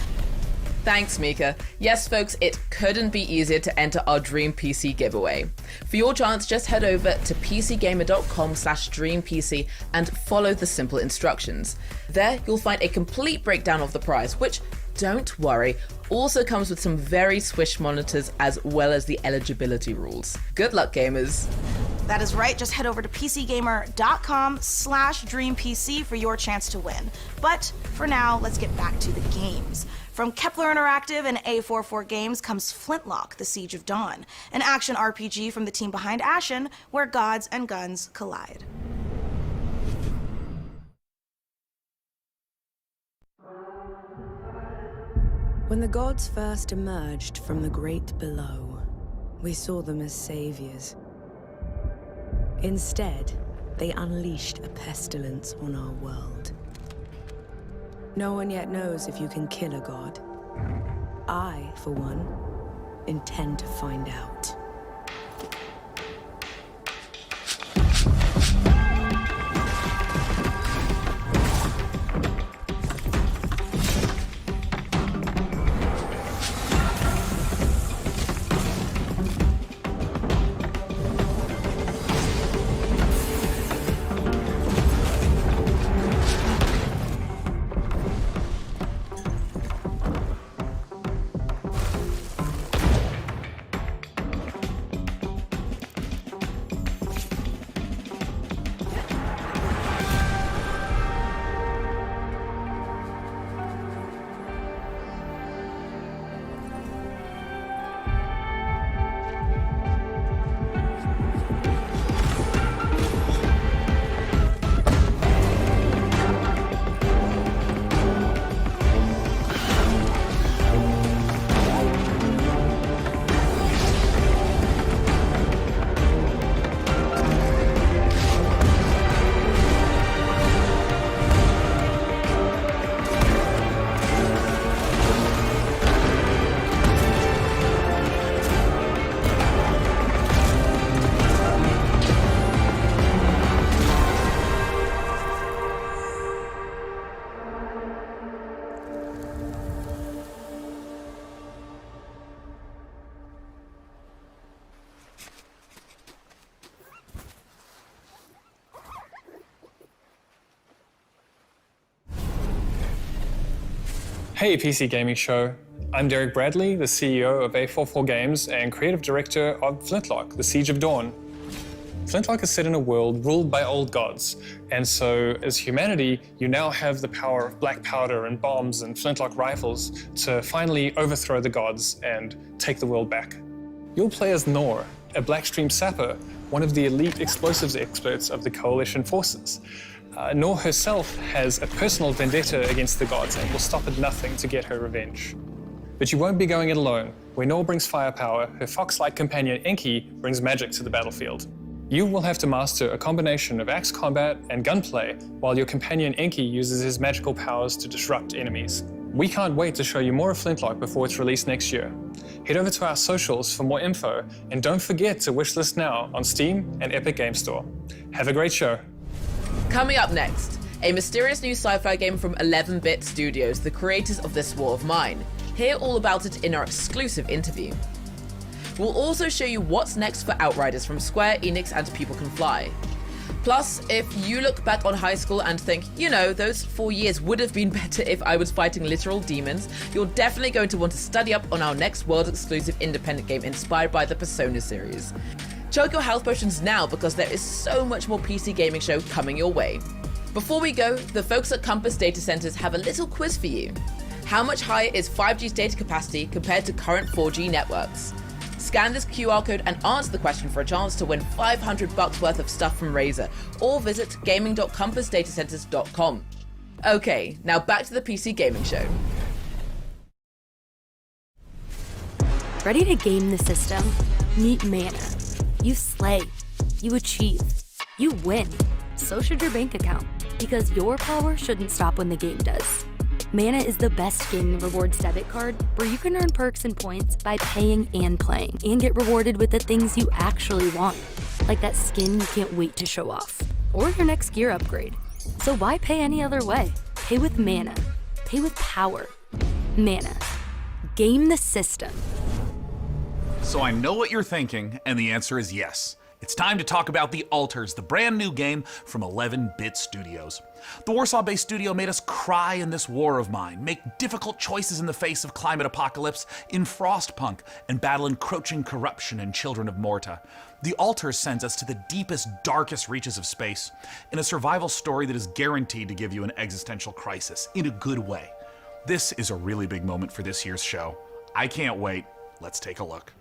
Thanks, Mika. Yes, folks, it couldn't be easier to enter our Dream PC giveaway. For your chance, just head over to pcgamer.com/dreampc and follow the simple instructions. There, you'll find a complete breakdown of the prize, which, don't worry, also comes with some very swish monitors as well as the eligibility rules. Good luck, gamers. That is right, just head over to pcgamer.com/dreampc for your chance to win. But for now, let's get back to the games. From Kepler Interactive and A44 Games comes Flintlock, The Siege of Dawn, an action RPG from the team behind Ashen, where gods and guns collide. When the gods first emerged from the great below, we saw them as saviors. Instead, they unleashed a pestilence on our world. No one yet knows if you can kill a god. I, for one, intend to find out. Hey PC Gaming Show, I'm Derek Bradley, the CEO of A44 Games and creative director of Flintlock, The Siege of Dawn. Flintlock is set in a world ruled by old gods, and so as humanity, you now have the power of black powder and bombs and flintlock rifles to finally overthrow the gods and take the world back. You'll play as Nor, a Blackstream sapper, one of the elite explosives experts of the Coalition forces. Nor herself has a personal vendetta against the gods and will stop at nothing to get her revenge. But you won't be going it alone. Where Nor brings firepower, her fox-like companion Enki brings magic to the battlefield. You will have to master a combination of axe combat and gunplay, while your companion Enki uses his magical powers to disrupt enemies. We can't wait to show you more of Flintlock before it's released next year. Head over to our socials for more info, and don't forget to wishlist now on Steam and Epic Game Store. Have a great show. Coming up next, a mysterious new sci-fi game from 11-Bit Studios, the creators of This War of Mine. Hear all about it in our exclusive interview. We'll also show you what's next for Outriders from Square Enix and People Can Fly. Plus, if you look back on high school and think, you know, those 4 years would have been better if I was fighting literal demons, you're definitely going to want to study up on our next world-exclusive independent game inspired by the Persona series. Chug your health potions now because there is so much more PC Gaming Show coming your way. Before we go, the folks at Compass Data Centers have a little quiz for you. How much higher is 5G's data capacity compared to current 4G networks? Scan this QR code and answer the question for a chance to win $500 worth of stuff from Razer, or visit gaming.compassdatacenters.com. Okay, now back to the PC Gaming Show. Ready to game the system? Meet Mana. You slay. You achieve. You win. So should your bank account, because your power shouldn't stop when the game does. Mana is the best gaming rewards debit card where you can earn perks and points by paying and playing, and get rewarded with the things you actually want, like that skin you can't wait to show off, or your next gear upgrade. So why pay any other way? Pay with Mana. Pay with power. Mana. Game the system. So I know what you're thinking, and the answer is yes. It's time to talk about The Alters, the brand new game from 11-Bit Studios. The Warsaw-based studio made us cry in this war of mine, make difficult choices in the face of climate apocalypse in Frostpunk, and battle encroaching corruption in Children of Morta. The Alters sends us to the deepest, darkest reaches of space, in a survival story that is guaranteed to give you an existential crisis, in a good way. This is a really big moment for this year's show. I can't wait. Let's take a look.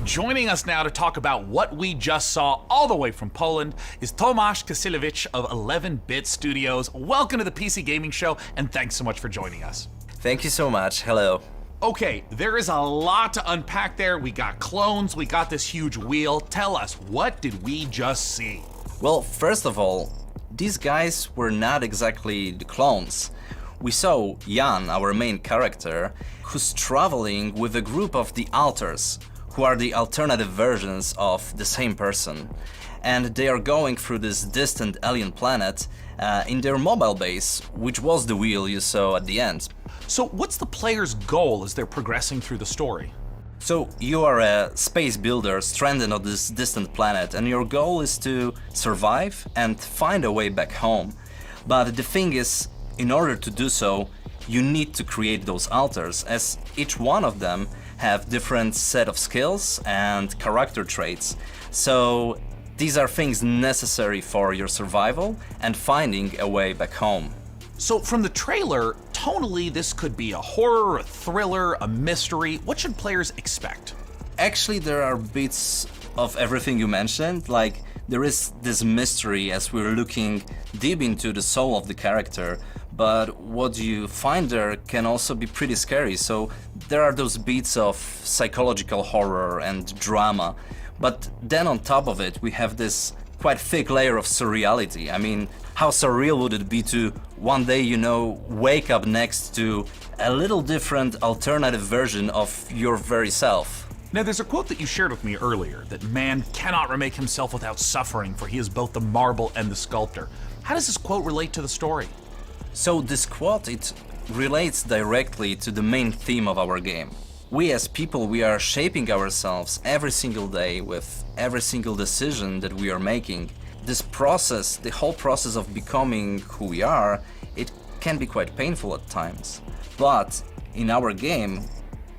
Joining us now to talk about what we just saw all the way from Poland is Tomasz Kasiewicz of 11-Bit Studios. Welcome to the PC Gaming Show, and thanks so much for joining us. Thank you so much. Hello. Okay, there is a lot to unpack there. We got clones, we got this huge wheel. Tell us, what did we just see? Well, first of all, these guys were not exactly the clones. We saw Jan, our main character, who's traveling with a group of the Alters, who are the alternative versions of the same person. And they are going through this distant alien planet in their mobile base, which was the wheel you saw at the end. So what's the player's goal as they're progressing through the story? So you are a space builder stranded on this distant planet, and your goal is to survive and find a way back home. But the thing is, in order to do so, you need to create those alters, as each one of them have different set of skills and character traits. So these are things necessary for your survival and finding a way back home. So from the trailer, tonally this could be a horror, a thriller, a mystery. What should players expect? Actually, there are bits of everything you mentioned. Like, there is this mystery as we're looking deep into the soul of the character, but what you find there can also be pretty scary. So there are those beats of psychological horror and drama, but then on top of it we have this quite thick layer of surreality. I mean, how surreal would it be to one day, wake up next to a little different alternative version of your very self? Now, there's a quote that you shared with me earlier, that man cannot remake himself without suffering, for he is both the marble and the sculptor. How does this quote relate to the story? So this quote, it relates directly to the main theme of our game. We as people, we are shaping ourselves every single day with every single decision that we are making. This process, the whole process of becoming who we are, it can be quite painful at times. But in our game,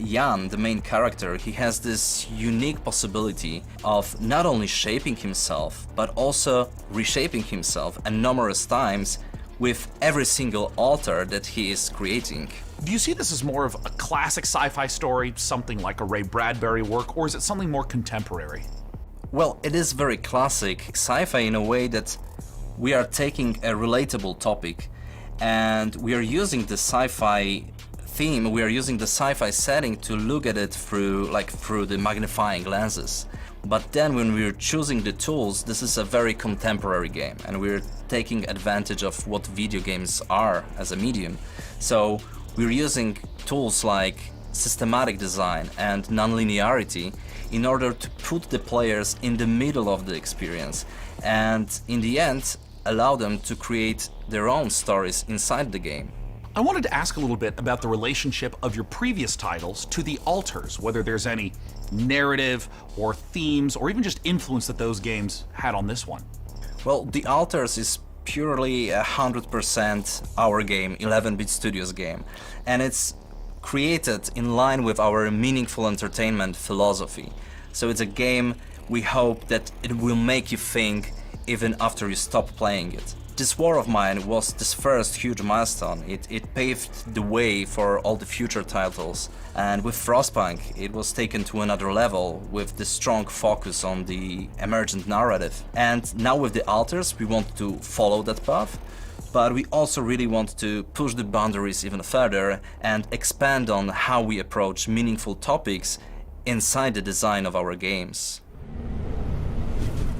Jan, the main character, he has this unique possibility of not only shaping himself, but also reshaping himself and numerous times with every single altar that he is creating. Do you see this as more of a classic sci-fi story, something like a Ray Bradbury work, or is it something more contemporary? Well, it is very classic sci-fi in a way that we are taking a relatable topic and we are using the sci-fi theme, we are using the sci-fi setting to look at it through the magnifying lenses. But then when we're choosing the tools, this is a very contemporary game and we're taking advantage of what video games are as a medium. So we're using tools like systematic design and non-linearity in order to put the players in the middle of the experience and in the end allow them to create their own stories inside the game. I wanted to ask a little bit about the relationship of your previous titles to the Alters, whether there's any narrative or themes or even just influence that those games had on this one. Well, the Alters is purely 100% our game, 11-Bit Studios game, and it's created in line with our meaningful entertainment philosophy. So it's a game we hope that it will make you think even after you stop playing it. This War of Mine was this first huge milestone. It paved the way for all the future titles. And with Frostpunk, it was taken to another level with the strong focus on the emergent narrative. And now with the Alters, we want to follow that path, but we also really want to push the boundaries even further and expand on how we approach meaningful topics inside the design of our games.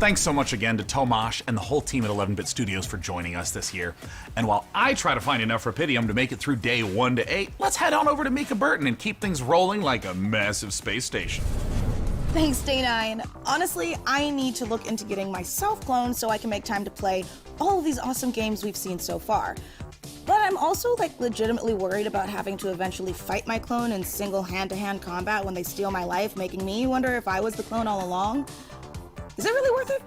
Thanks so much again to Tomasz and the whole team at 11-Bit Studios for joining us this year. And while I try to find enough Rapidium to make it through day 1 to 8, let's head on over to Mika Burton and keep things rolling like a massive space station. Thanks, Day 9. Honestly, I need to look into getting myself cloned so I can make time to play all of these awesome games we've seen so far. But I'm also legitimately worried about having to eventually fight my clone in single hand-to-hand combat when they steal my life, making me wonder if I was the clone all along. Is it really worth it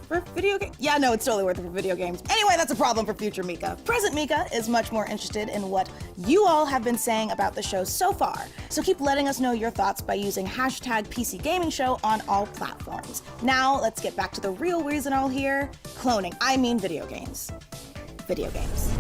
for video games? Yeah, no, it's totally worth it for video games. Anyway, that's a problem for future Mika. Present Mika is much more interested in what you all have been saying about the show so far. So keep letting us know your thoughts by using hashtag PC Gaming Show on all platforms. Now, let's get back to the real reason all here. Cloning. I mean video games. Video games.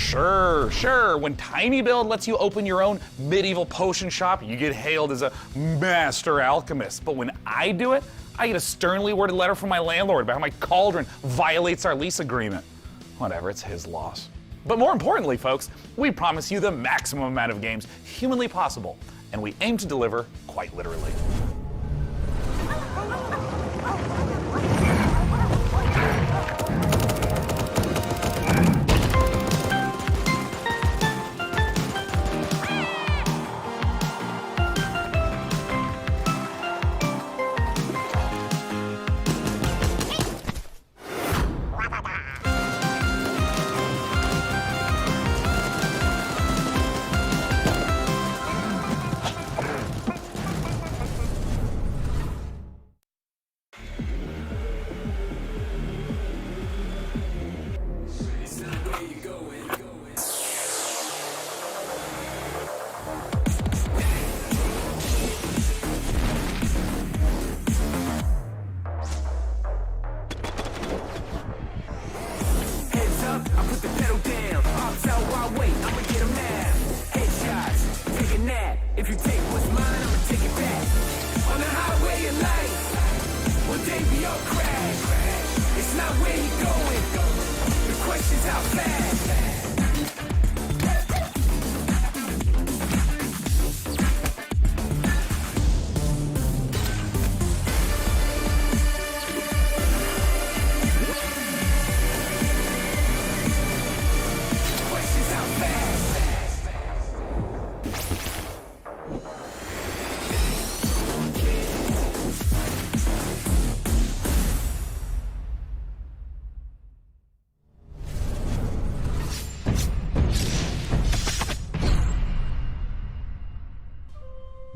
Sure. When Tiny Build lets you open your own medieval potion shop, you get hailed as a master alchemist. But when I do it, I get a sternly worded letter from my landlord about how my cauldron violates our lease agreement. Whatever, it's his loss. But more importantly, folks, we promise you the maximum amount of games humanly possible, and we aim to deliver quite literally.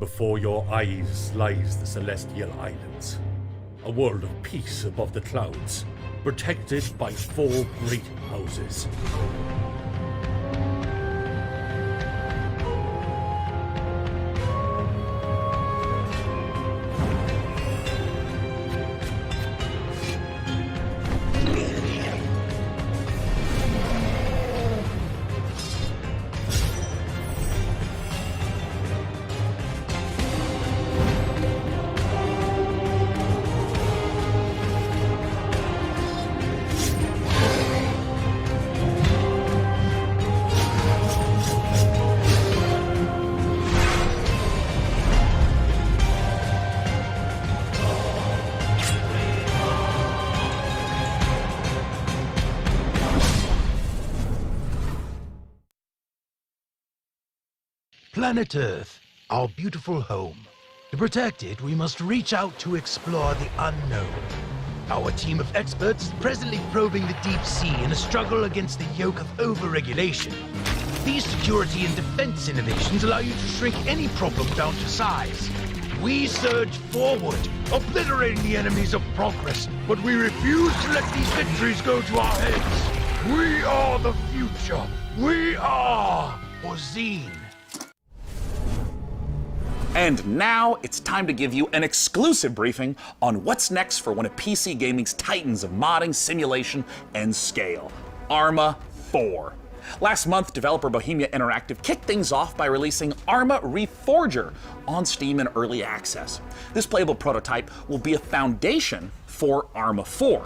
Before your eyes lies the Celestial Islands, a world of peace above the clouds, protected by 4 great houses. Planet Earth, our beautiful home. To protect it, we must reach out to explore the unknown. Our team of experts is presently probing the deep sea in a struggle against the yoke of overregulation. These security and defense innovations allow you to shrink any problem down to size. We surge forward, obliterating the enemies of progress, but we refuse to let these victories go to our heads. We are the future. We are Ozine. And now it's time to give you an exclusive briefing on what's next for one of PC gaming's titans of modding, simulation, and scale, Arma 4. Last month, developer Bohemia Interactive kicked things off by releasing Arma Reforger on Steam in early access. This playable prototype will be a foundation for Arma 4.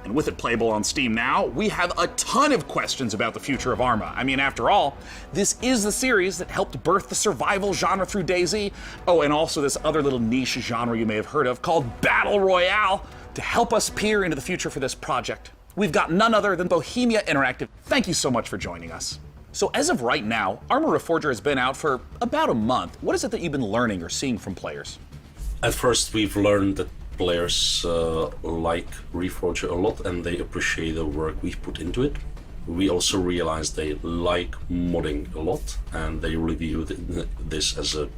And with it playable on Steam now, we have a ton of questions about the future of Arma. I mean, after all, this is the series that helped birth the survival genre through DayZ. Oh, and also this other little niche genre you may have heard of called Battle Royale. To help us peer into the future for this project, we've got none other than Bohemia Interactive. Thank you so much for joining us. So as of right now, Arma Reforger has been out for about a month. What is it that you've been learning or seeing from players? At first, we've learned that players like Reforger a lot and they appreciate the work we've put into it. We also realized they like modding a lot and they review this as a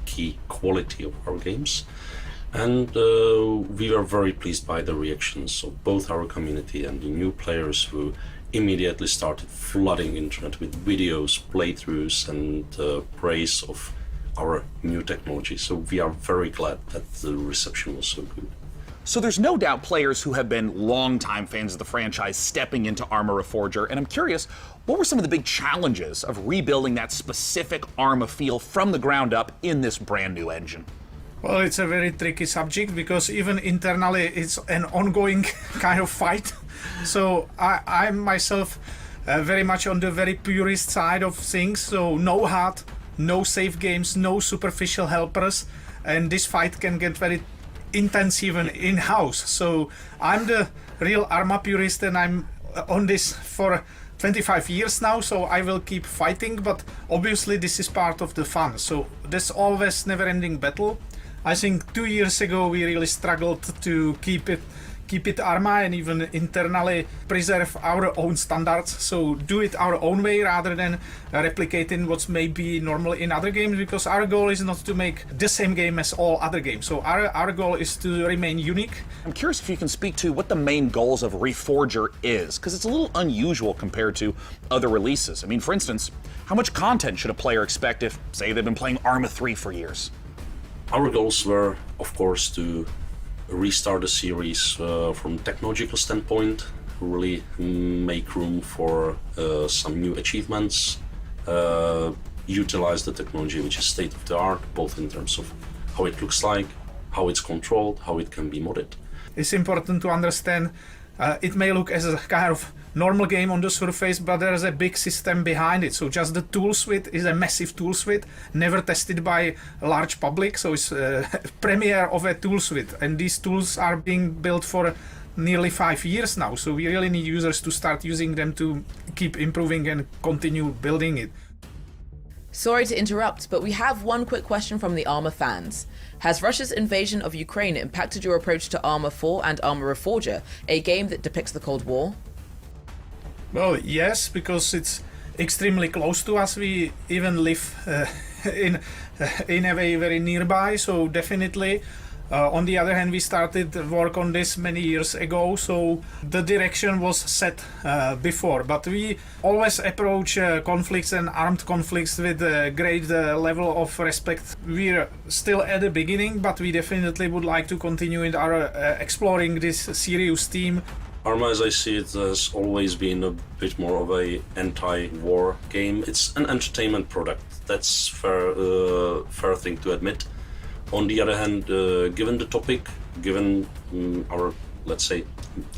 key quality of our games. And we were very pleased by the reactions of both our community and the new players who immediately started flooding internet with videos, playthroughs and praise of our new technology. So we are very glad that the reception was so good. So there's no doubt players who have been longtime fans of the franchise stepping into Arma Reforger, and I'm curious, what were some of the big challenges of rebuilding that specific Arma feel from the ground up in this brand new engine? Well, it's a very tricky subject because even internally it's an ongoing kind of fight. So I'm myself very much on the very purist side of things, so no HUD, no save games, no superficial helpers, and this fight can get very intense even in-house. So I'm the real Arma purist, and I'm on this for 25 years now, so I will keep fighting, but obviously this is part of the fun. So there's always never-ending battle. I think 2 years ago we really struggled to keep it Arma and even internally preserve our own standards, so do it our own way rather than replicating what's maybe normal in other games, because our goal is not to make the same game as all other games. So our goal is to remain unique. I'm curious if you can speak to what the main goals of Reforger is, because it's a little unusual compared to other releases. I mean, for instance, how much content should a player expect if, say, they've been playing Arma 3 for years? Our goals were, of course, to restart the series from technological standpoint, really make room for some new achievements, utilize the technology which is state of the art, both in terms of how it looks like, how it's controlled, how it can be modded. It's important to understand it may look as a kind of normal game on the surface, but there is a big system behind it. So just the tool suite is a massive tool suite, never tested by a large public. So it's a premiere of a tool suite, and these tools are being built for nearly 5 years now. So we really need users to start using them to keep improving and continue building it. Sorry to interrupt, but we have one quick question from the Arma fans. Has Russia's invasion of Ukraine impacted your approach to Arma 4 and Arma Reforger, a game that depicts the Cold War? Well, yes, because it's extremely close to us. We even live in a way very nearby, so definitely. On the other hand, we started work on this many years ago, so the direction was set before. But we always approach conflicts and armed conflicts with a great level of respect. We're still at the beginning, but we definitely would like to continue in our exploring this serious theme. Arma, as I see it, has always been a bit more of a anti-war game. It's an entertainment product. That's fair thing to admit. On the other hand, given the topic, given our, let's say,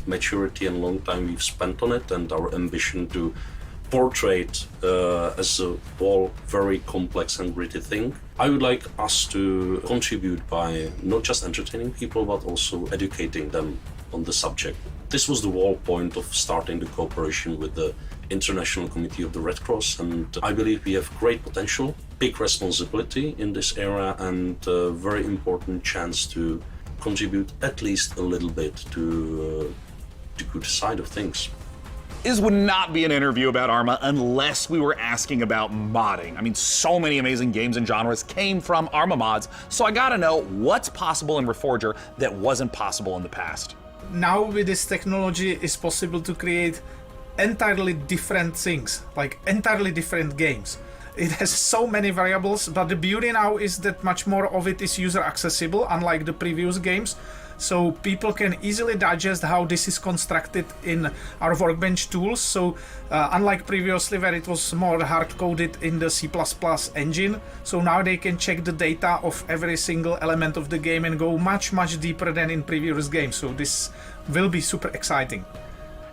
maturity and long time we've spent on it, and our ambition to portray it as a whole very complex and gritty thing, I would like us to contribute by not just entertaining people, but also educating them on the subject. This was the whole point of starting the cooperation with the International Committee of the Red Cross, and I believe we have great potential, big responsibility in this area, and a very important chance to contribute at least a little bit to the good side of things. This would not be an interview about Arma unless we were asking about modding. I mean, so many amazing games and genres came from Arma mods, so I gotta know what's possible in Reforger that wasn't possible in the past. Now with this technology, it's possible to create entirely different things, like entirely different games. It has so many variables, but the beauty now is that much more of it is user accessible, unlike the previous games. So people can easily digest how this is constructed in our workbench tools. So unlike previously where it was more hard-coded in the C++ engine, so now they can check the data of every single element of the game and go much, much deeper than in previous games. So this will be super exciting.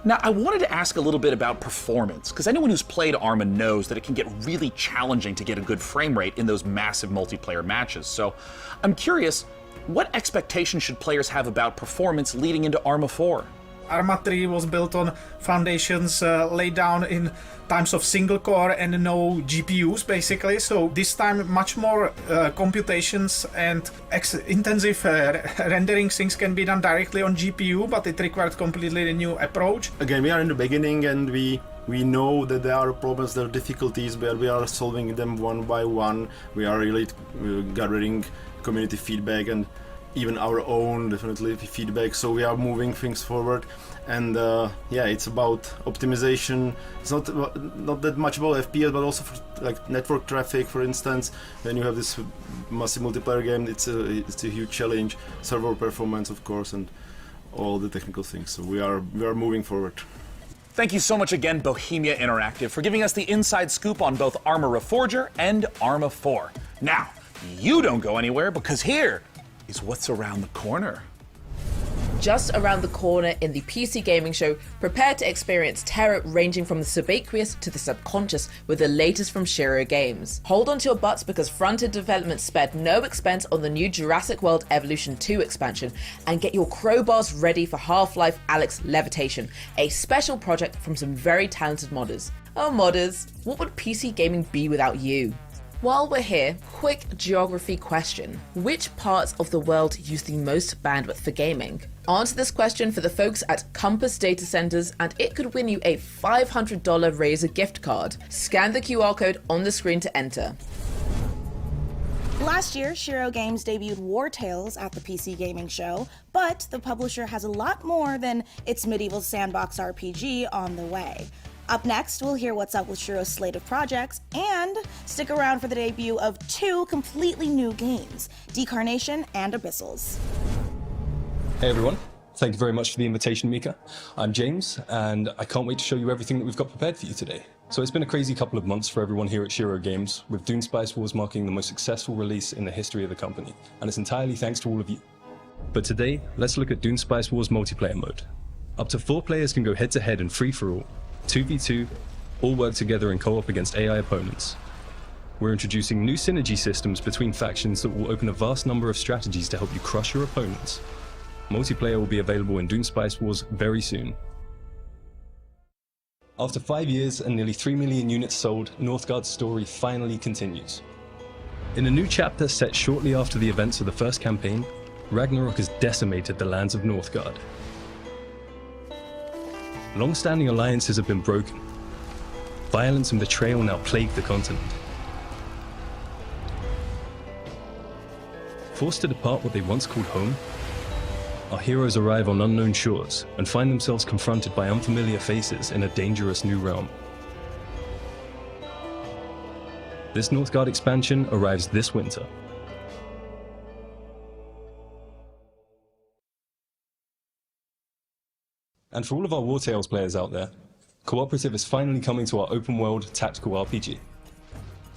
Now, I wanted to ask a little bit about performance, because anyone who's played Arma knows that it can get really challenging to get a good frame rate in those massive multiplayer matches. So I'm curious, what expectations should players have about performance leading into Arma 4? Arma 3 was built on foundations laid down in times of single core and no GPUs, basically. So this time much more computations and intensive rendering things can be done directly on GPU, but it required completely a new approach. Again, we are in the beginning, and we know that there are problems, there are difficulties, but we are solving them one by one. We are really gathering community feedback and even our own definitely feedback, so we are moving things forward. And yeah, it's about optimization. It's not that much about FPS, but also for like network traffic, for instance. When you have this massive multiplayer game, it's a huge challenge. Server performance, of course, and all the technical things. So we are moving forward. Thank you so much again, Bohemia Interactive, for giving us the inside scoop on both Arma Reforger and Arma 4. Now, you don't go anywhere, because here is what's around the corner. Just around the corner in the PC Gaming Show, prepare to experience terror ranging from the subaqueous to the subconscious with the latest from Shiro Games. Hold on to your butts because front-end development spared no expense on the new Jurassic World Evolution 2 expansion, and get your crowbars ready for Half-Life Alyx Levitation, a special project from some very talented modders. Oh modders, what would PC gaming be without you? While we're here, quick geography question. Which parts of the world use the most bandwidth for gaming? Answer this question for the folks at Compass Data Centers and it could win you a $500 Razer gift card. Scan the QR code on the screen to enter. Last year, Shiro Games debuted War Tales at the PC Gaming Show, but the publisher has a lot more than its medieval sandbox RPG on the way. Up next, we'll hear what's up with Shiro's slate of projects, and stick around for the debut of 2 completely new games, Decarnation and Abyssals. Hey everyone, thank you very much for the invitation, Mika. I'm James, and I can't wait to show you everything that we've got prepared for you today. So it's been a crazy couple of months for everyone here at Shiro Games, with Dune Spice Wars marking the most successful release in the history of the company, and it's entirely thanks to all of you. But today, let's look at Dune Spice Wars multiplayer mode. Up to 4 players can go head-to-head and free-for-all, 2v2, all work together in co-op against AI opponents. We're introducing new synergy systems between factions that will open a vast number of strategies to help you crush your opponents. Multiplayer will be available in Dune Spice Wars very soon. After 5 years and nearly 3 million units sold, Northgard's story finally continues. In a new chapter set shortly after the events of the first campaign, Ragnarok has decimated the lands of Northgard. Long-standing alliances have been broken. Violence and betrayal now plague the continent. Forced to depart what they once called home, our heroes arrive on unknown shores and find themselves confronted by unfamiliar faces in a dangerous new realm. This Northgard expansion arrives this winter. And for all of our War Tales players out there, Cooperative is finally coming to our open-world tactical RPG.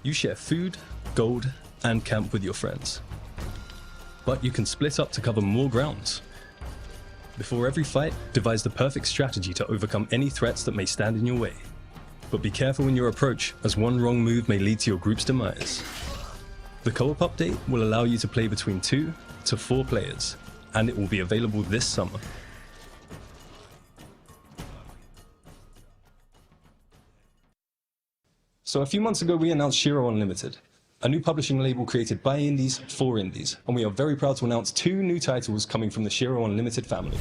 You share food, gold, and camp with your friends. But you can split up to cover more grounds. Before every fight, devise the perfect strategy to overcome any threats that may stand in your way. But be careful in your approach, as one wrong move may lead to your group's demise. The co-op update will allow you to play between 2 to 4 players, and it will be available this summer. So a few months ago we announced Shiro Unlimited, a new publishing label created by indies for indies, and we are very proud to announce 2 new titles coming from the Shiro Unlimited family.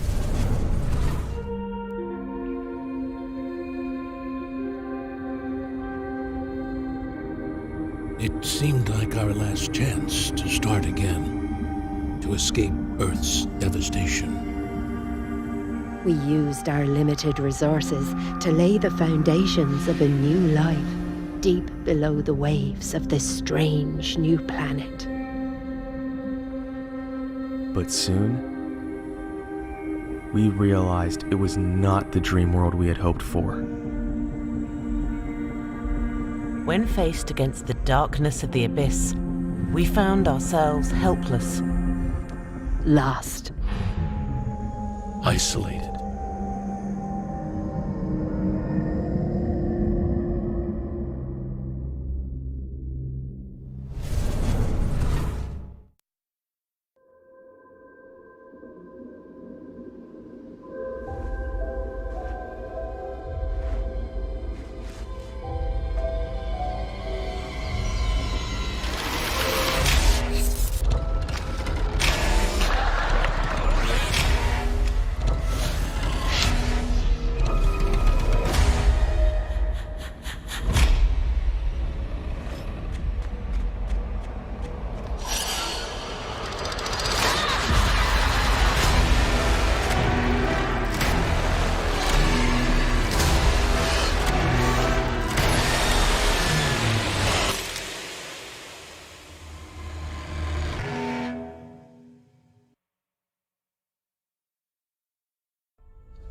It seemed like our last chance to start again, to escape Earth's devastation. We used our limited resources to lay the foundations of a new life, deep below the waves of this strange new planet. But soon, we realized it was not the dream world we had hoped for. When faced against the darkness of the abyss, we found ourselves helpless. Lost. Isolated.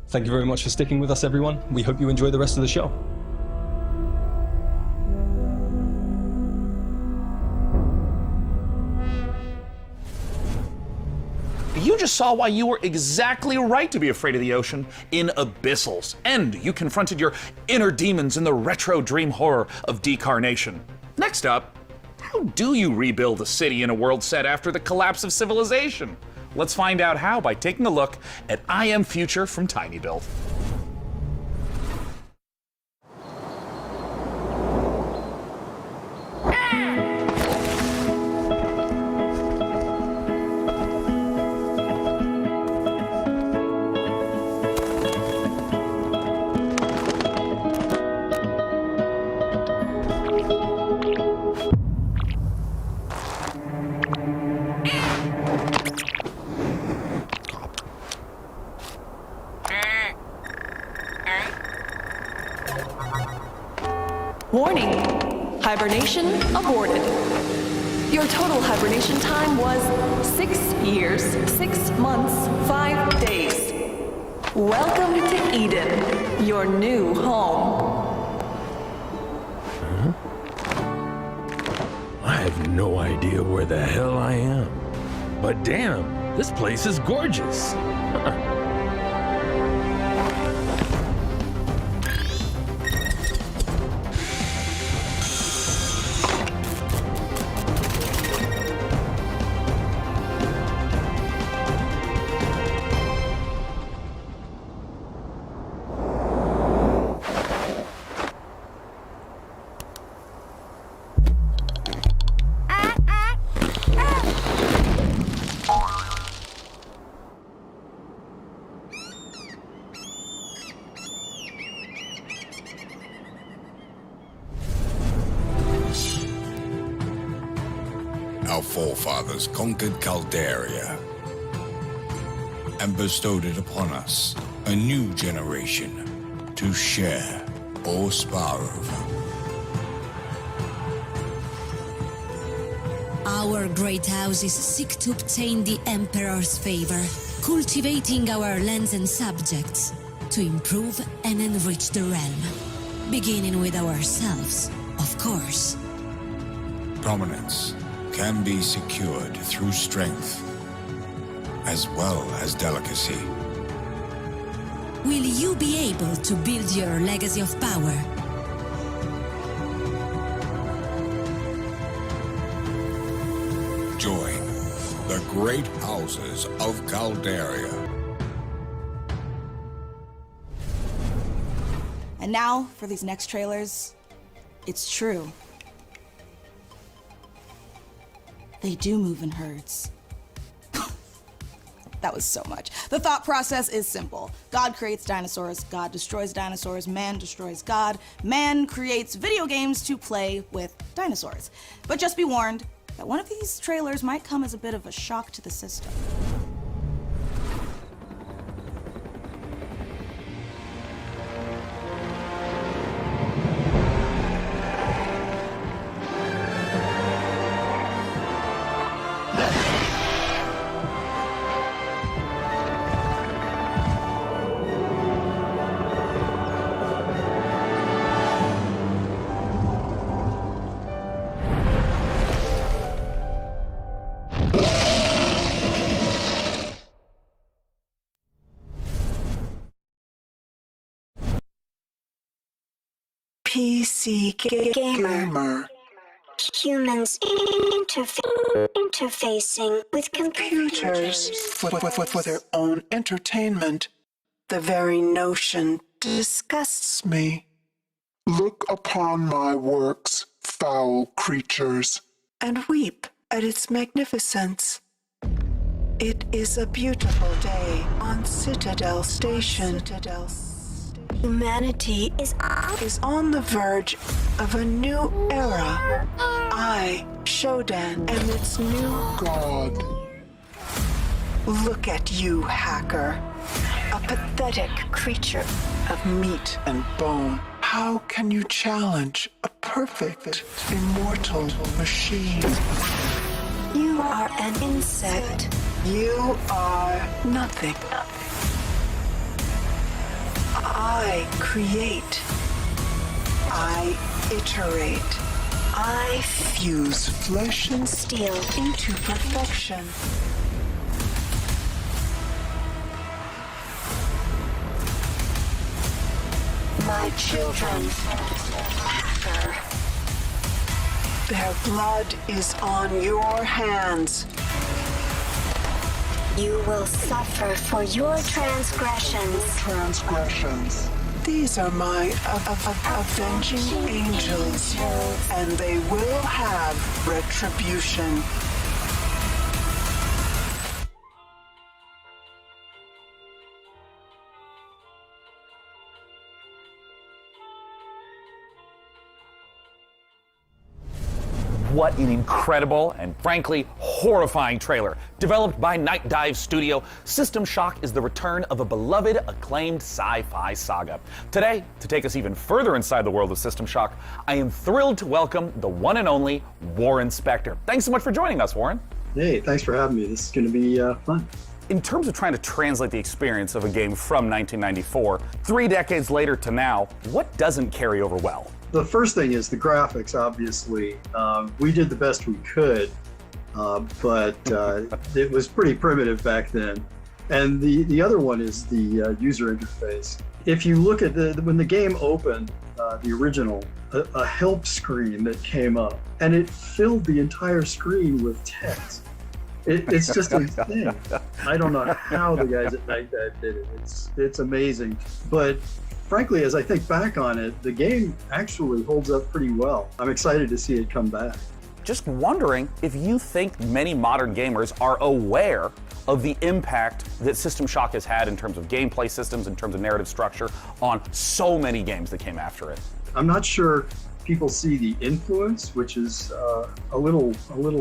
Thank you very much for sticking with us, everyone. We hope you enjoy the rest of the show. You just saw why you were exactly right to be afraid of the ocean in Abyssals, and you confronted your inner demons in the retro dream horror of Decarnation. Next up, how do you rebuild a city in a world set after the collapse of civilization? Let's find out how by taking a look at I Am Future from Tiny Build. Warning, hibernation aborted. Your total hibernation time was 6 years, 6 months, 5 days. Welcome to Eden, your new home. Huh? I have no idea where the hell I am. But damn, this place is gorgeous. Our forefathers conquered Caldaria and bestowed it upon us, a new generation, to share or spar over. Our great houses seek to obtain the Emperor's favor, cultivating our lands and subjects to improve and enrich the realm, beginning with ourselves, of course. Prominence can be secured through strength as well as delicacy. Will you be able to build your legacy of power? Join the great houses of Caldaria. And now, for these next trailers, it's true. They do move in herds. That was so much. The thought process is simple. God creates dinosaurs, God destroys dinosaurs, man destroys God, man creates video games to play with dinosaurs. But just be warned that one of these trailers might come as a bit of a shock to the system. PC gamer. Humans interfacing with computers for their own entertainment. The very notion disgusts me. Look upon my works, foul creatures, and weep at its magnificence. It is a beautiful day on Citadel Station. Humanity is on the verge of a new era. I, Shodan, am its new god. Look at you, hacker. A pathetic creature of meat and bone. How can you challenge a perfect, immortal machine? You are an insect. You are nothing. I create. I iterate. I fuse flesh and steel into perfection. My children, their blood is on your hands. You will suffer for your transgressions. These are my avenging angels, and they will have retribution. What an incredible and frankly horrifying trailer. Developed by Night Dive Studio, System Shock is the return of a beloved, acclaimed sci-fi saga. Today, to take us even further inside the world of System Shock, I am thrilled to welcome the one and only Warren Spector. Thanks so much for joining us, Warren. Hey, thanks for having me. This is going to be fun. In terms of trying to translate the experience of a game from 1994, 3 decades later to now, what doesn't carry over well? The first thing is the graphics, obviously. We did the best we could, but it was pretty primitive back then. And the other one is the user interface. If you look at when the game opened, the original, a help screen that came up, and it filled the entire screen with text. It's just a thing. I don't know how the guys at Night Dive did it. It's amazing. But frankly, as I think back on it, the game actually holds up pretty well. I'm excited to see it come back. Just wondering if you think many modern gamers are aware of the impact that System Shock has had in terms of gameplay systems, in terms of narrative structure, on so many games that came after it. I'm not sure people see the influence, which is a little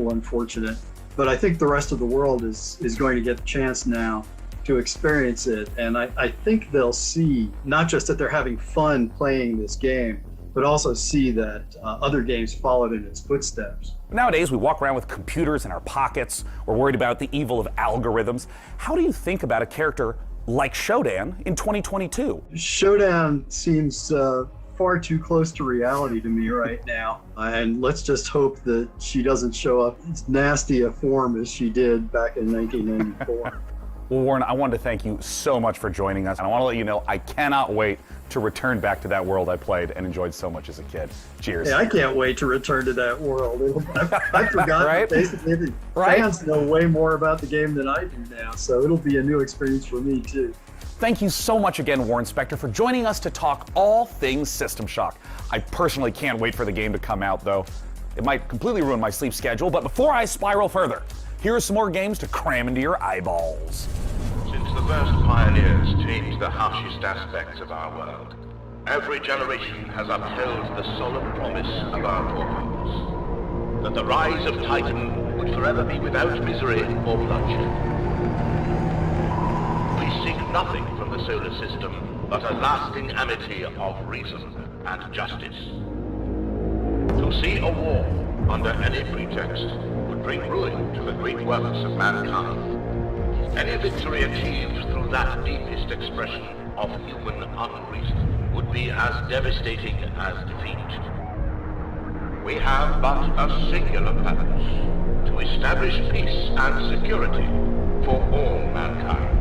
unfortunate. But I think the rest of the world is going to get the chance now to experience it, and I think they'll see not just that they're having fun playing this game, but also see that other games followed in its footsteps. Nowadays, we walk around with computers in our pockets. We're worried about the evil of algorithms. How do you think about a character like Shodan in 2022? Shodan seems far too close to reality to me right now, and let's just hope that she doesn't show up as nasty a form as she did back in 1994. Well, Warren, I wanted to thank you so much for joining us, and I want to let you know I cannot wait to return back to that world I played and enjoyed so much as a kid. Cheers. Yeah, I can't wait to return to that world. I forgot right? Basically the fans know way more about the game than I do now, so it'll be a new experience for me too. Thank you so much again, Warren Spector, for joining us to talk all things System Shock. I personally can't wait for the game to come out, though. It might completely ruin my sleep schedule, but before I spiral further, here are some more games to cram into your eyeballs. Since the first pioneers changed the harshest aspects of our world, every generation has upheld the solemn promise of our forefathers, that the rise of Titan would forever be without misery or bloodshed. We seek nothing from the solar system but a lasting amity of reason and justice. To see a war under any pretext would bring ruin to the great works of mankind. Any victory achieved through that deepest expression of human unreason would be as devastating as defeat. We have but a singular purpose: to establish peace and security for all mankind.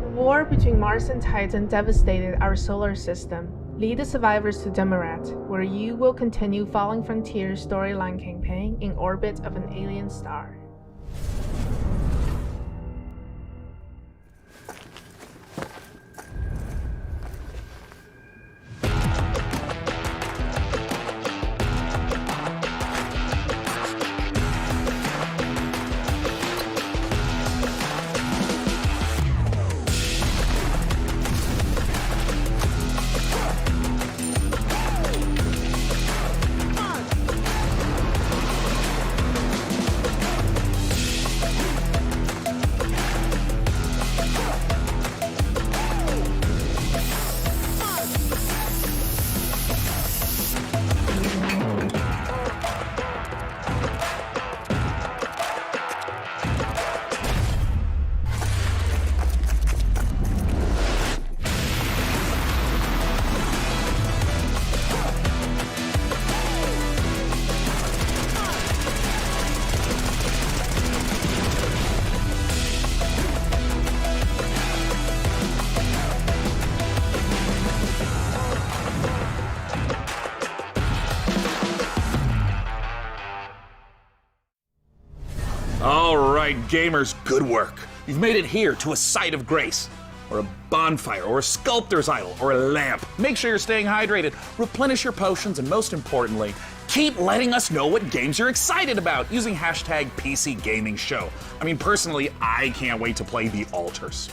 The war between Mars and Titan devastated our solar system. Lead the survivors to Demarat, where you will continue following Frontier's storyline campaign in orbit of an alien star. right, gamers, good work. You've made it here to a site of grace, or a bonfire, or a sculptor's idol, or a lamp. Make sure you're staying hydrated, replenish your potions, and most importantly, keep letting us know what games you're excited about using hashtag PC Gaming Show. I mean, personally, I can't wait to play The Altars.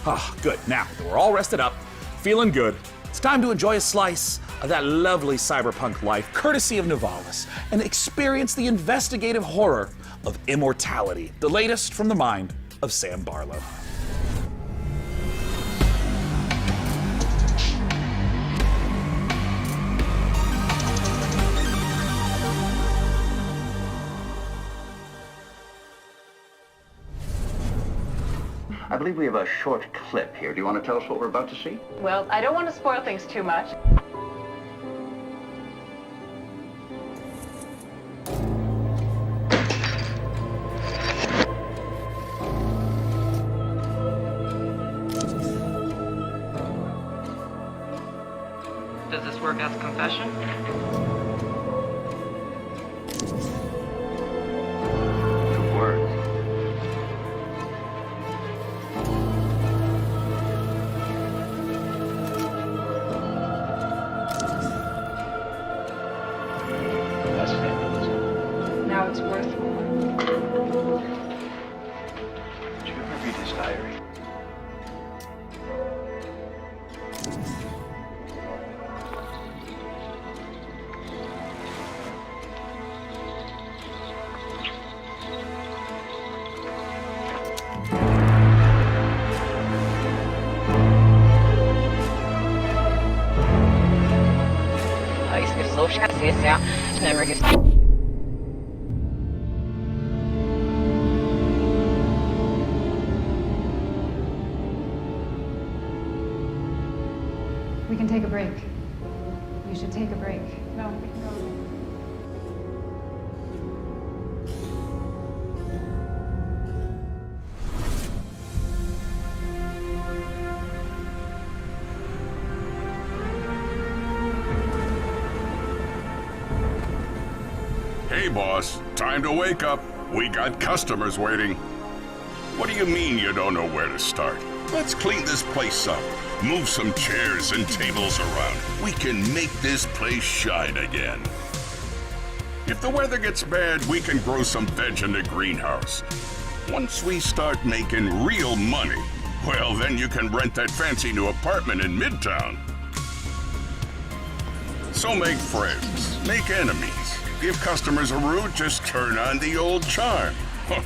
Ah, good. Now that we're all rested up, feeling good, it's time to enjoy a slice of that lovely cyberpunk life, courtesy of Nivalis, and experience the investigative horror of immortality, the latest from the mind of Sam Barlow. I believe we have a short clip here. Do you want to tell us what we're about to see? Well, I don't want to spoil things too much. Does this work as a confession? Now it's worth more. Did you ever read his diary? We can take a break. You should take a break. No, we can go. Hey, boss. Time to wake up. We got customers waiting. What do you mean you don't know where to start? Let's clean this place up. Move some chairs and tables around. We can make this place shine again. If the weather gets bad, we can grow some veg in the greenhouse. Once we start making real money, well, then you can rent that fancy new apartment in Midtown. So make friends, make enemies. Give customers a route, just turn on the old charm.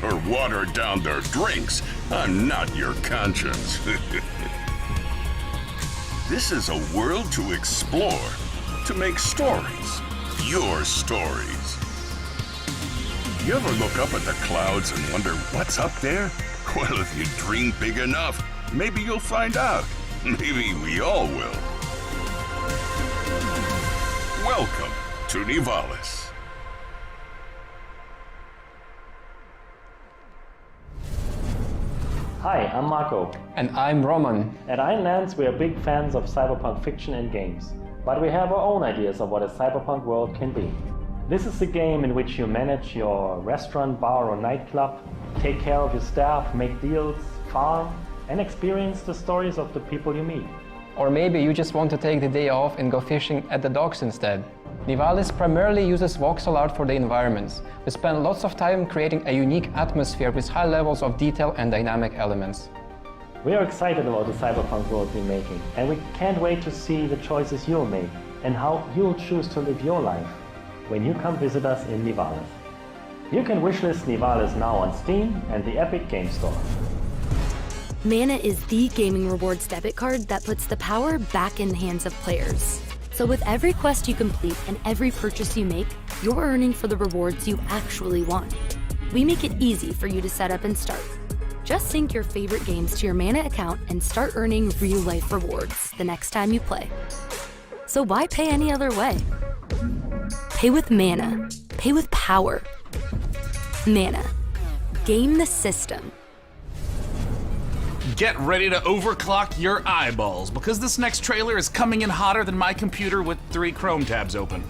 Or water down their drinks. I'm not your conscience. This is a world to explore, to make stories. Your stories. You ever look up at the clouds and wonder what's up there? Well, if you dream big enough, maybe you'll find out. Maybe we all will. Welcome to Nivalis. Hi, I'm Marco. And I'm Roman. At Ironlands, we are big fans of cyberpunk fiction and games, but we have our own ideas of what a cyberpunk world can be. This is a game in which you manage your restaurant, bar, or nightclub, take care of your staff, make deals, farm, and experience the stories of the people you meet. Or maybe you just want to take the day off and go fishing at the docks instead. Nivalis primarily uses voxel art for the environments. We spend lots of time creating a unique atmosphere with high levels of detail and dynamic elements. We are excited about the cyberpunk world we're making, and we can't wait to see the choices you'll make and how you'll choose to live your life when you come visit us in Nivalis. You can wishlist Nivalis now on Steam and the Epic Game Store. Mana is the gaming rewards debit card that puts the power back in the hands of players. So with every quest you complete and every purchase you make, you're earning for the rewards you actually want. We make it easy for you to set up and start. Just sync your favorite games to your Mana account and start earning real-life rewards the next time you play. So why pay any other way? Pay with Mana. Pay with power. Mana. Game the system. Get ready to overclock your eyeballs, because this next trailer is coming in hotter than my computer with 3 Chrome tabs open.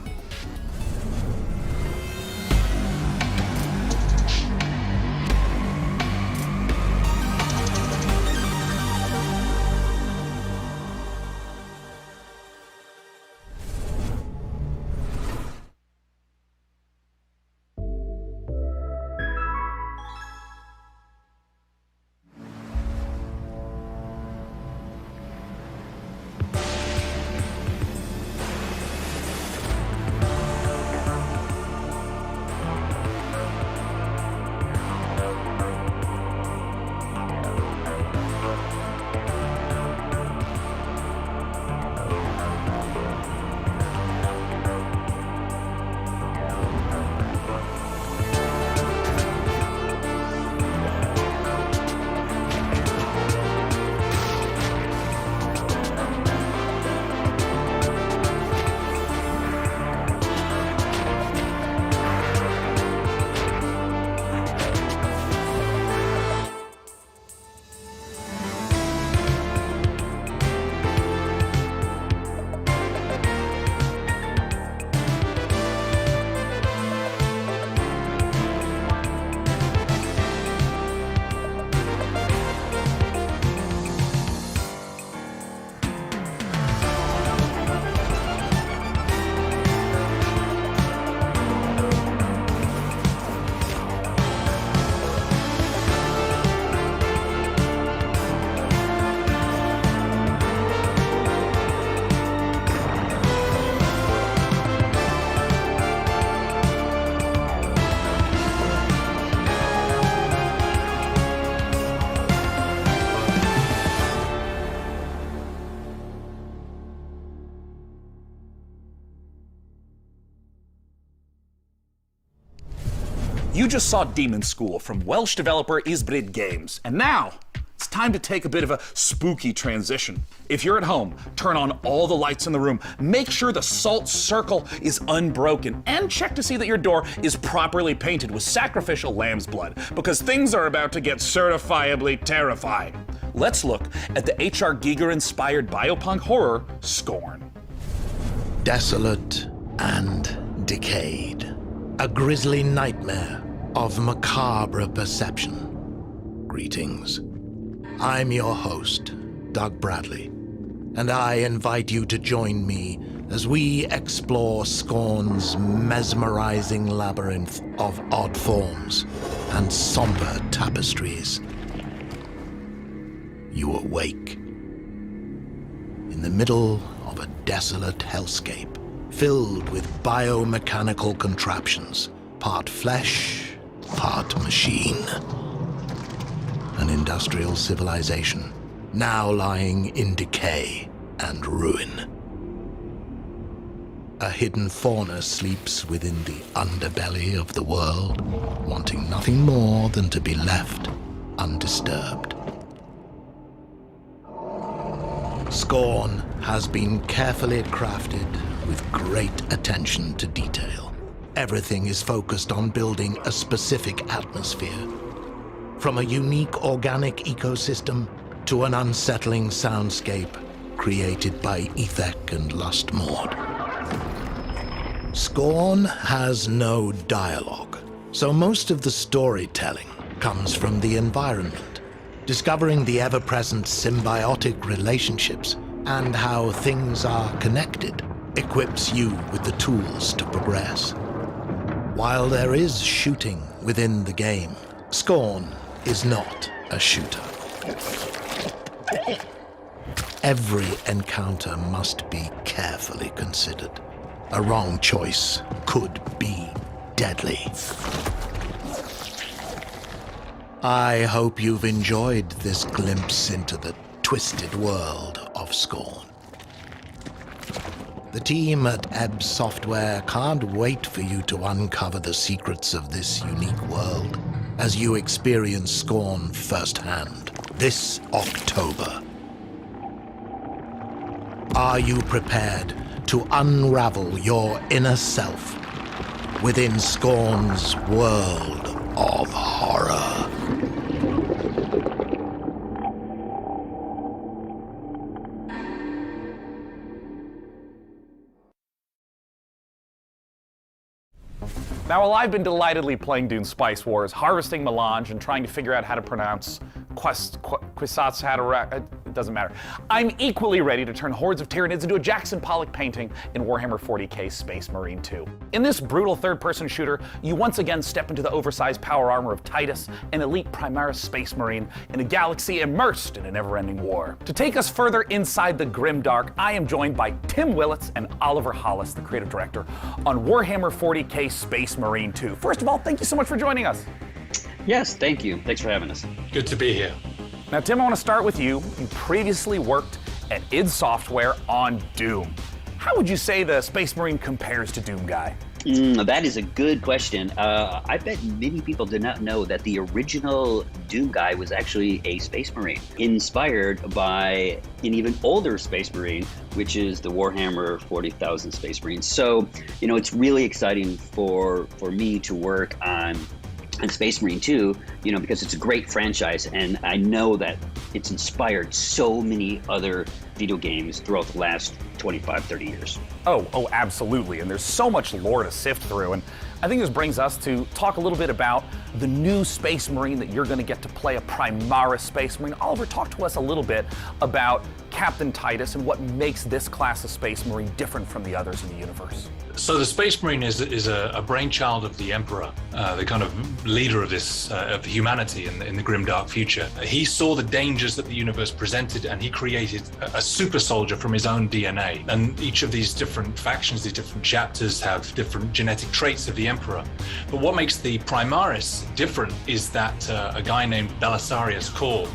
You just saw Demon School from Welsh developer Ysbryd Games, and now it's time to take a bit of a spooky transition. If you're at home, turn on all the lights in the room, make sure the salt circle is unbroken, and check to see that your door is properly painted with sacrificial lamb's blood, because things are about to get certifiably terrifying. Let's look at the H.R. Giger-inspired biopunk horror, Scorn. Desolate and decayed. A grisly nightmare of macabre perception. Greetings. I'm your host, Doug Bradley, and I invite you to join me as we explore Scorn's mesmerizing labyrinth of odd forms and somber tapestries. You awake in the middle of a desolate hellscape filled with biomechanical contraptions, part flesh, part machine. An industrial civilization now lying in decay and ruin. A hidden fauna sleeps within the underbelly of the world, wanting nothing more than to be left undisturbed. Scorn has been carefully crafted with great attention to detail. Everything is focused on building a specific atmosphere, from a unique organic ecosystem to an unsettling soundscape created by Ethek and Lustmord. Scorn has no dialogue, so most of the storytelling comes from the environment, discovering the ever-present symbiotic relationships and how things are connected equips you with the tools to progress. While there is shooting within the game, Scorn is not a shooter. Every encounter must be carefully considered. A wrong choice could be deadly. I hope you've enjoyed this glimpse into the twisted world of Scorn. The team at Ebb Software can't wait for you to uncover the secrets of this unique world as you experience Scorn firsthand this October. Are you prepared to unravel your inner self within Scorn's world of horror? Now, while I've been delightedly playing Dune Spice Wars, harvesting melange, and trying to figure out how to pronounce Kwisatz Haderach, it doesn't matter, I'm equally ready to turn hordes of Tyranids into a Jackson Pollock painting in Warhammer 40k Space Marine 2. In this brutal third-person shooter, you once again step into the oversized power armor of Titus, an elite Primaris Space Marine in a galaxy immersed in a never-ending war. To take us further inside the grimdark, I am joined by Tim Willits and Oliver Hollis, the creative director, on Warhammer 40k Space Marine 2. First of all, thank you so much for joining us. Yes, thank you. Thanks for having us. Good to be here. Now, Tim, I want to start with you. You previously worked at id Software on Doom. How would you say the Space Marine compares to Doom Guy? That is a good question. I bet many people did not know that the original Doom Guy was actually a Space Marine, inspired by an even older Space Marine, which is the Warhammer 40,000 Space Marine. So, you know, it's really exciting for me to work on Space Marine 2, you know, because it's a great franchise, and I know that it's inspired so many other video games throughout the last 25, 30 years. Oh, absolutely. And there's so much lore to sift through. And I think this brings us to talk a little bit about the new Space Marine that you're going to get to play, a Primaris Space Marine. Oliver, talk to us a little bit about Captain Titus and what makes this class of Space Marine different from the others in the universe. So the Space Marine is a brainchild of the Emperor, the kind of leader of this of humanity in the grimdark future. He saw the dangers that the universe presented, and he created a super soldier from his own DNA. And each of these different factions, these different chapters, have different genetic traits of the Emperor. But what makes the Primaris different is that a guy named Belisarius Cawl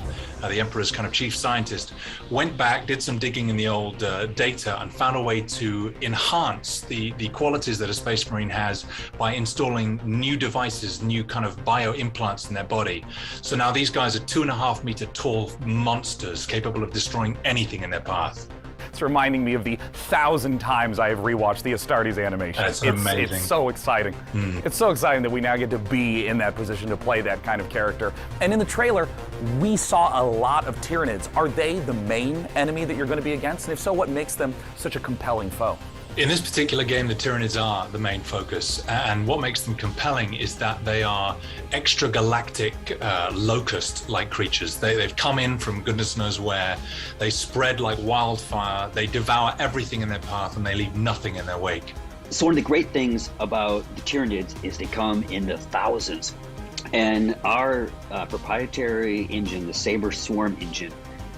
the Emperor's kind of chief scientist, went back, did some digging in the old data, and found a way to enhance the qualities that a Space Marine has by installing new devices, new kind of bio implants in their body. So now these guys are 2.5 meter tall monsters capable of destroying anything in their path. It's reminding me of the 1,000 times I have rewatched the Astartes animation. That's amazing. It's so exciting. It's so exciting that we now get to be in that position to play that kind of character. And in the trailer, we saw a lot of Tyranids. Are they the main enemy that you're going to be against? And if so, what makes them such a compelling foe? In this particular game, the Tyranids are the main focus, and what makes them compelling is that they are extragalactic locust-like creatures. They've come in from goodness knows where, they spread like wildfire, they devour everything in their path, and they leave nothing in their wake. So one of the great things about the Tyranids is they come in the thousands, and our proprietary engine, the Saber Swarm engine,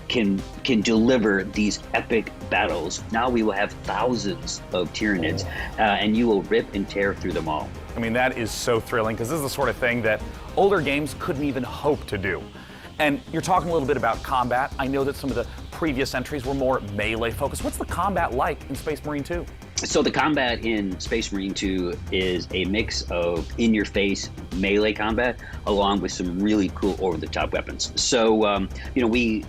can deliver these epic battles. Now we will have thousands of Tyranids, and you will rip and tear through them all. I mean, that is so thrilling, because this is the sort of thing that older games couldn't even hope to do. And you're talking a little bit about combat. I know that some of the previous entries were more melee focused. What's the combat like in Space Marine 2? So the combat in Space Marine 2 is a mix of in-your-face melee combat along with some really cool over-the-top weapons. So we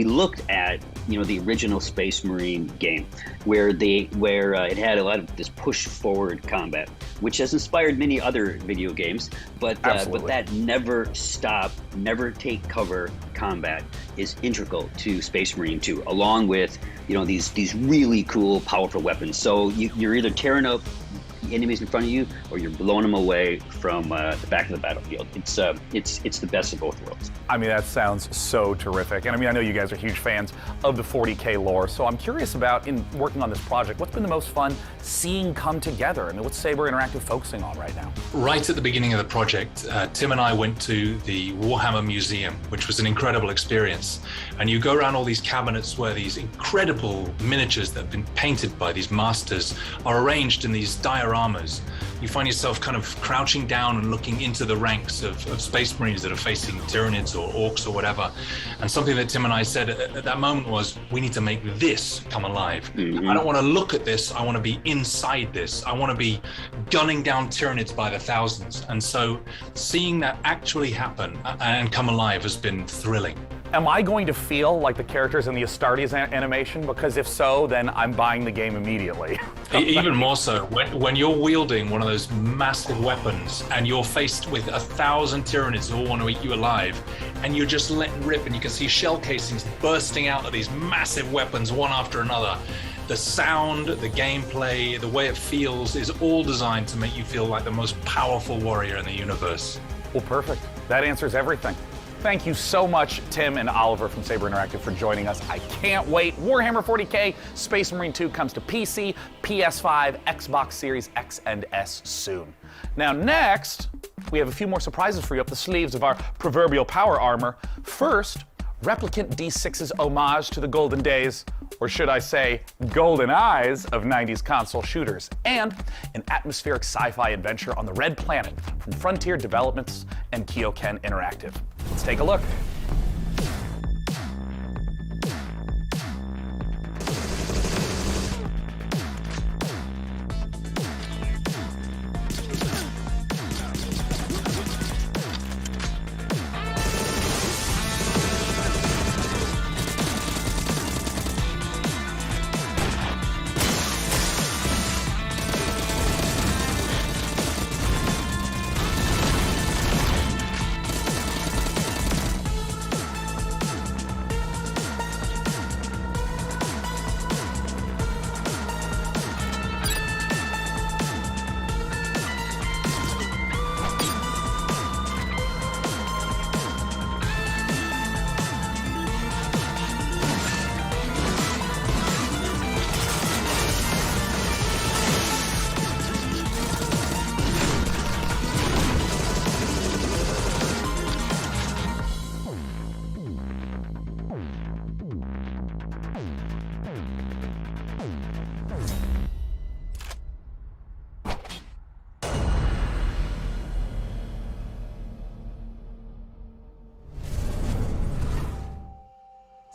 looked at the original Space Marine game where it had a lot of this push-forward combat, which has inspired many other video games, but that never stop, never take cover combat is integral to Space Marine 2, along with these really cool, powerful weapons. So you're either tearing up enemies in front of you, or you're blowing them away from the back of the battlefield. It's the best of both worlds. I mean, that sounds so terrific. And I mean, I know you guys are huge fans of the 40K lore, so I'm curious about, in working on this project, what's been the most fun seeing come together? I mean, what's Saber Interactive focusing on right now? Right at the beginning of the project, Tim and I went to the Warhammer Museum, which was an incredible experience. And you go around all these cabinets where these incredible miniatures that have been painted by these masters are arranged in these dioramas. You find yourself kind of crouching down and looking into the ranks of Space Marines that are facing Tyranids or Orcs or whatever. And something that Tim and I said at that moment was, we need to make this come alive. I don't want to look at this, I want to be inside this. I want to be gunning down Tyranids by the thousands. And so seeing that actually happen and come alive has been thrilling. Am I going to feel like the characters in the Astartes animation? Because if so, then I'm buying the game immediately. Even more so, when you're wielding one of those massive weapons and you're faced with 1,000 Tyranids who all want to eat you alive, and you're just letting rip and you can see shell casings bursting out of these massive weapons one after another. The sound, the gameplay, the way it feels is all designed to make you feel like the most powerful warrior in the universe. Well, perfect. That answers everything. Thank you so much, Tim and Oliver from Saber Interactive, for joining us. I can't wait. Warhammer 40K Space Marine 2 comes to PC, PS5, Xbox Series X and S soon. Now next, we have a few more surprises for you up the sleeves of our proverbial power armor. First, Replicant D6's homage to the golden days, or should I say, golden eyes of 90s console shooters, and an atmospheric sci-fi adventure on the Red Planet from Frontier Developments and Kyoken Interactive. Let's take a look.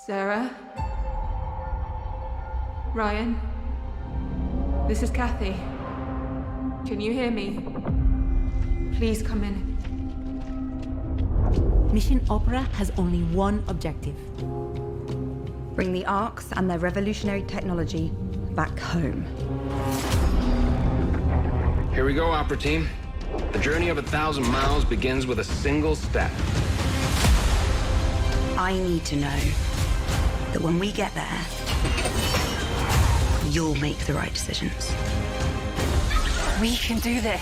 Sarah? Ryan? This is Kathy. Can you hear me? Please come in. Mission Opera has only one objective. Bring the Arks and their revolutionary technology back home. Here we go, Opera Team. The journey of 1,000 miles begins with a single step. I need to know that when we get there, you'll make the right decisions. We can do this.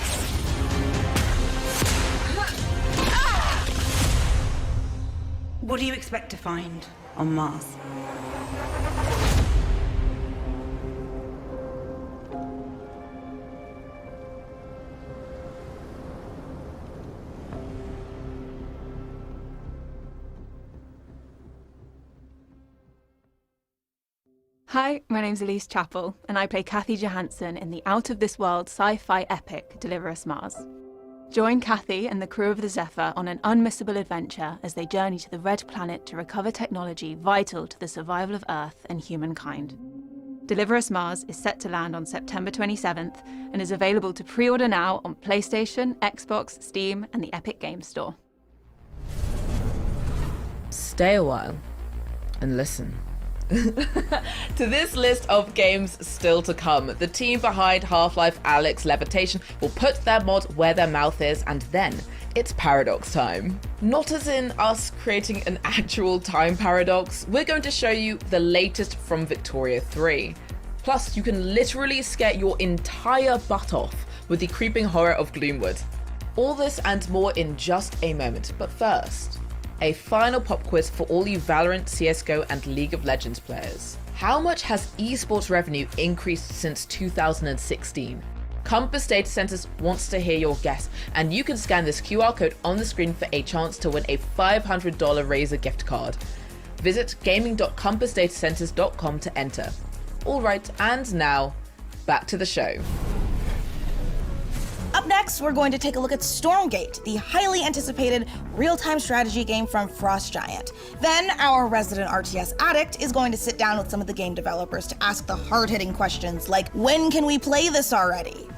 What do you expect to find on Mars? Hi, my name's Elise Chappell, and I play Kathy Johansson in the out-of-this-world sci-fi epic Deliver Us Mars. Join Kathy and the crew of the Zephyr on an unmissable adventure as they journey to the Red Planet to recover technology vital to the survival of Earth and humankind. Deliver Us Mars is set to land on September 27th and is available to pre-order now on PlayStation, Xbox, Steam, and the Epic Games Store. Stay a while and listen. To this list of games still to come, the team behind Half-Life Alyx Levitation will put their mod where their mouth is, and then it's paradox time. Not as in us creating an actual time paradox, we're going to show you the latest from Victoria 3. Plus, you can literally scare your entire butt off with the creeping horror of Gloomwood. All this and more in just a moment, but first, a final pop quiz for all you Valorant, CSGO, and League of Legends players. How much has esports revenue increased since 2016? Compass Data Centers wants to hear your guess, and you can scan this QR code on the screen for a chance to win a $500 Razer gift card. Visit gaming.compassdatacenters.com to enter. Alright, and now, back to the show. Up next, we're going to take a look at Stormgate, the highly anticipated real-time strategy game from Frost Giant. Then, our resident RTS addict is going to sit down with some of the game developers to ask the hard-hitting questions like, when can we play this already?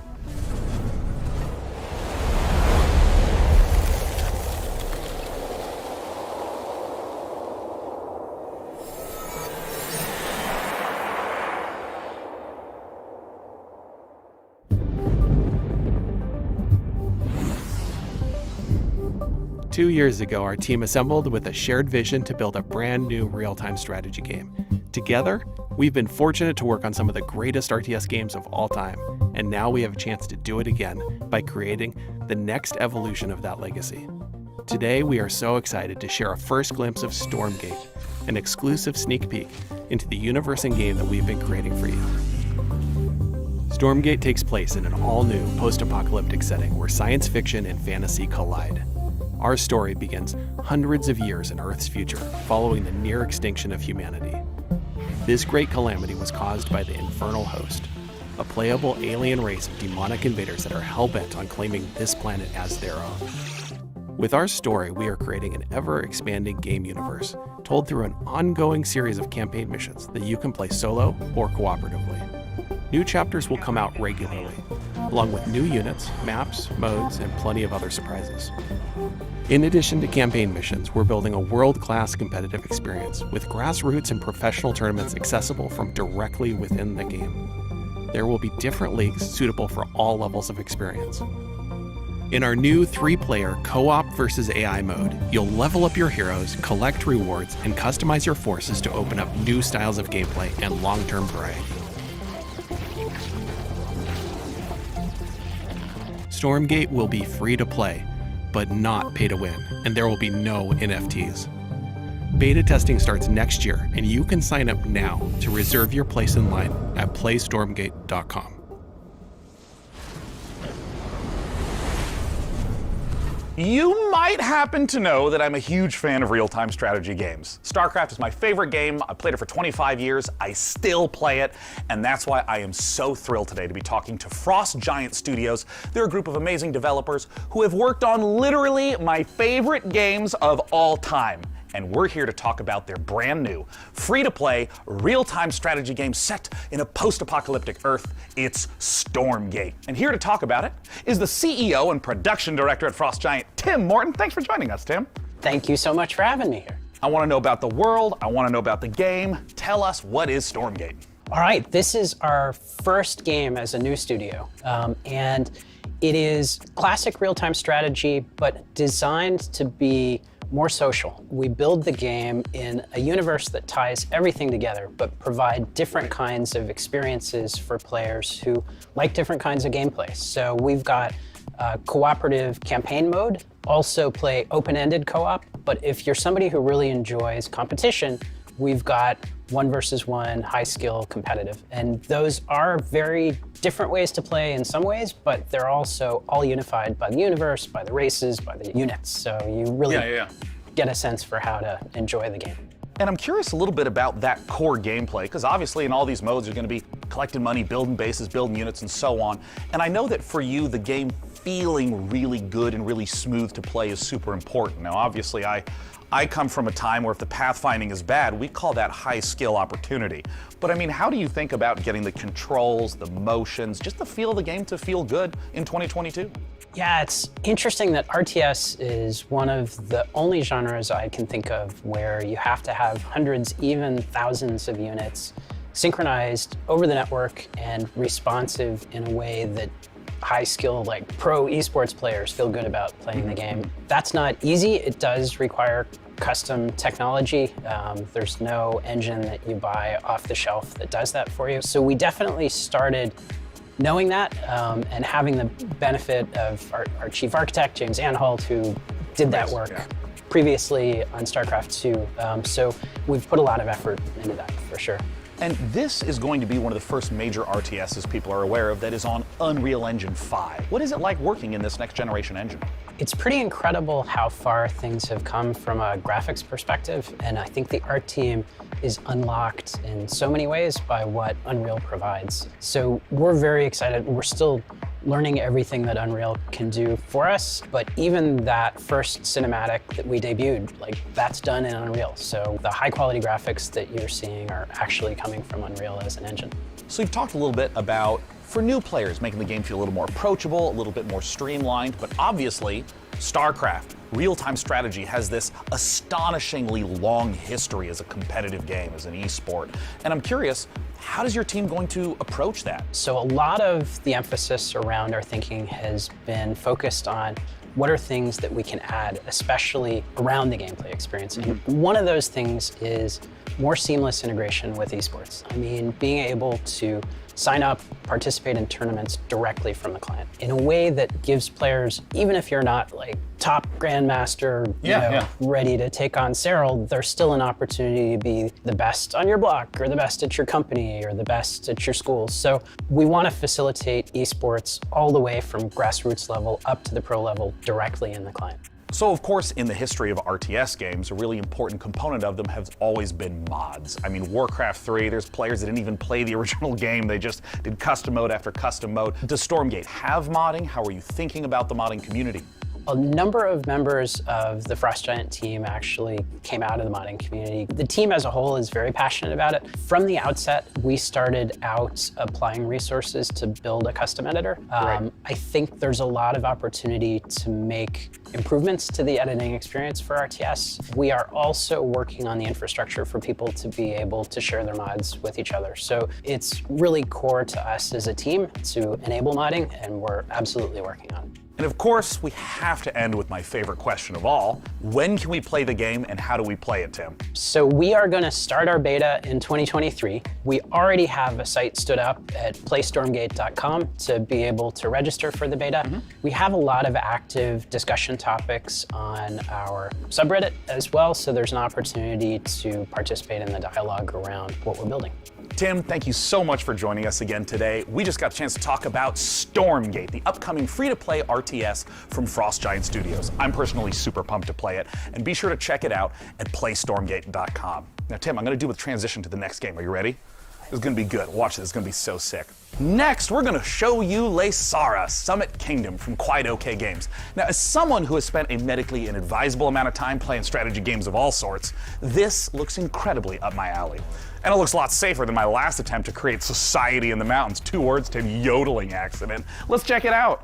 Two years ago, our team assembled with a shared vision to build a brand new real-time strategy game. Together, we've been fortunate to work on some of the greatest RTS games of all time, and now we have a chance to do it again by creating the next evolution of that legacy. Today, we are so excited to share a first glimpse of Stormgate, an exclusive sneak peek into the universe and game that we've been creating for you. Stormgate takes place in an all-new post-apocalyptic setting where science fiction and fantasy collide. Our story begins hundreds of years in Earth's future, following the near extinction of humanity. This great calamity was caused by the Infernal Host, a playable alien race of demonic invaders that are hell-bent on claiming this planet as their own. With our story, we are creating an ever-expanding game universe, told through an ongoing series of campaign missions that you can play solo or cooperatively. New chapters will come out regularly, along with new units, maps, modes, and plenty of other surprises. In addition to campaign missions, we're building a world-class competitive experience with grassroots and professional tournaments accessible from directly within the game. There will be different leagues suitable for all levels of experience. In our new 3-player co-op versus AI mode, you'll level up your heroes, collect rewards, and customize your forces to open up new styles of gameplay and long-term variety. Stormgate will be free to play, but not pay to win, and there will be no NFTs. Beta testing starts next year, and you can sign up now to reserve your place in line at playstormgate.com. You might happen to know that I'm a huge fan of real-time strategy games. StarCraft is my favorite game. I played it for 25 years. I still play it, and that's why I am so thrilled today to be talking to Frost Giant Studios. They're a group of amazing developers who have worked on literally my favorite games of all time. and we're here to talk about their brand new, free-to-play, real-time strategy game set in a post-apocalyptic Earth. It's Stormgate. And here to talk about it is the CEO and production director at Frost Giant, Tim Morton. Thanks for joining us, Tim. Thank you so much for having me here. I want to know about the world. I want to know about the game. Tell us, what is Stormgate? All right, this is our first game as a new studio, and it is classic real-time strategy, but designed to be more social. We build the game in a universe that ties everything together, but provide different kinds of experiences for players who like different kinds of gameplay. So we've got cooperative campaign mode, also play open-ended co-op, but if you're somebody who really enjoys competition, we've got 1 versus 1, high skill, competitive. And those are very different ways to play in some ways, but they're also all unified by the universe, by the races, by the units. So you really get a sense for how to enjoy the game. And I'm curious a little bit about that core gameplay, because obviously in all these modes you're going to be collecting money, building bases, building units, and so on. And I know that for you, the game feeling really good and really smooth to play is super important. Now, obviously, I come from a time where if the pathfinding is bad, we call that high skill opportunity. But I mean, how do you think about getting the controls, the motions, just the feel of the game to feel good in 2022? Yeah, it's interesting that RTS is one of the only genres I can think of where you have to have hundreds, even thousands of units synchronized over the network and responsive in a way that high skill, like pro esports players feel good about playing the game. That's not easy. It does require custom technology. There's no engine that you buy off the shelf that does that for you. So we definitely started knowing that and having the benefit of our chief architect, James Anhalt, who did that work previously on StarCraft 2. So we've put a lot of effort into that for sure. And this is going to be one of the first major RTSs people are aware of that is on Unreal Engine 5. What is it like working in this next generation engine? It's pretty incredible how far things have come from a graphics perspective, and I think the art team is unlocked in so many ways by what Unreal provides. So we're very excited. We're still learning everything that Unreal can do for us, but even that first cinematic that we debuted, like, that's done in Unreal. So the high quality graphics that you're seeing are actually coming from Unreal as an engine. So you've talked a little bit about, for new players, making the game feel a little more approachable, a little bit more streamlined, but obviously, StarCraft, real-time strategy, has this astonishingly long history as a competitive game, as an esport. And I'm curious, how is your team going to approach that? So a lot of the emphasis around our thinking has been focused on what are things that we can add, especially around the gameplay experience. And one of those things is more seamless integration with esports. I mean, being able to sign up, participate in tournaments directly from the client in a way that gives players, even if you're not like top grandmaster, ready to take on Cyril, there's still an opportunity to be the best on your block or the best at your company or the best at your school. So we want to facilitate esports all the way from grassroots level up to the pro level directly in the client. So of course, in the history of RTS games, a really important component of them has always been mods. I mean, Warcraft 3, there's players that didn't even play the original game, they just did custom mode after custom mode. Does Stormgate have modding? How are you thinking about the modding community? A number of members of the Frost Giant team actually came out of the modding community. The team as a whole is very passionate about it. From the outset, we started out applying resources to build a custom editor. I think there's a lot of opportunity to make improvements to the editing experience for RTS. We are also working on the infrastructure for people to be able to share their mods with each other. So it's really core to us as a team to enable modding, and we're absolutely working on it. And of course, we have to end with my favorite question of all. When can we play the game and how do we play it, Tim? So we are going to start our beta in 2023. We already have a site stood up at playstormgate.com to be able to register for the beta. We have a lot of active discussion topics on our subreddit as well, so there's an opportunity to participate in the dialogue around what we're building. Tim, thank you so much for joining us again today. We just got a chance to talk about Stormgate, the upcoming free-to-play RTS from Frost Giant Studios. I'm personally super pumped to play it, and be sure to check it out at playstormgate.com. Now, Tim, I'm going to do a transition to the next game. Are you ready? It's going to be good. Watch this. It's going to be so sick. Next, we're going to show you Lesara, Summit Kingdom from Quite OK Games. Now, as someone who has spent a medically inadvisable amount of time playing strategy games of all sorts, this looks incredibly up my alley. And it looks a lot safer than my last attempt to create society in the mountains, 2 words to yodeling accident. Let's check it out.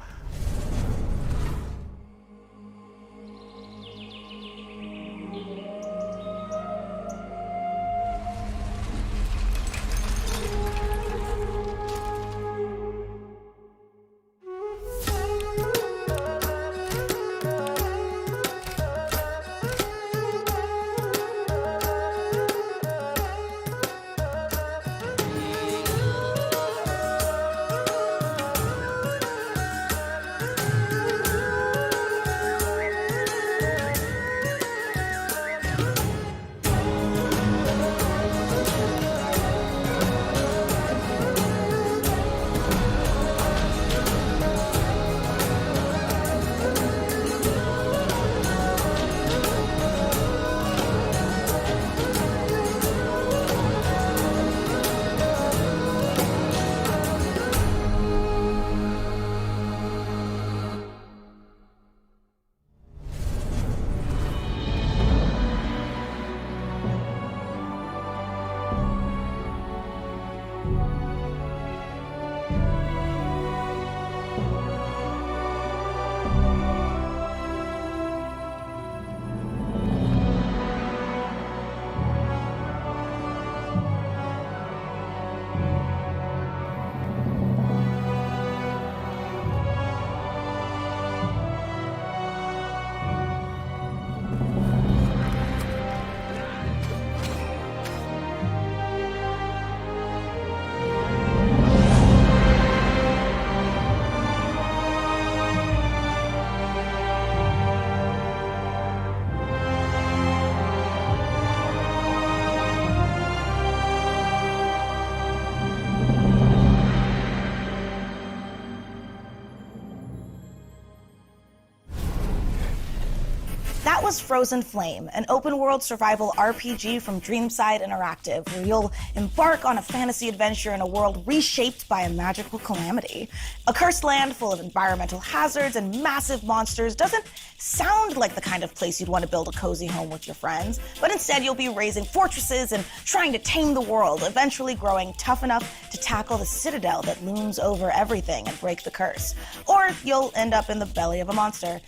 That was Frozen Flame, an open-world survival RPG from Dreamside Interactive, where you'll embark on a fantasy adventure in a world reshaped by a magical calamity. A cursed land full of environmental hazards and massive monsters doesn't sound like the kind of place you'd want to build a cozy home with your friends, but instead you'll be raising fortresses and trying to tame the world, eventually growing tough enough to tackle the citadel that looms over everything and break the curse. Or you'll end up in the belly of a monster.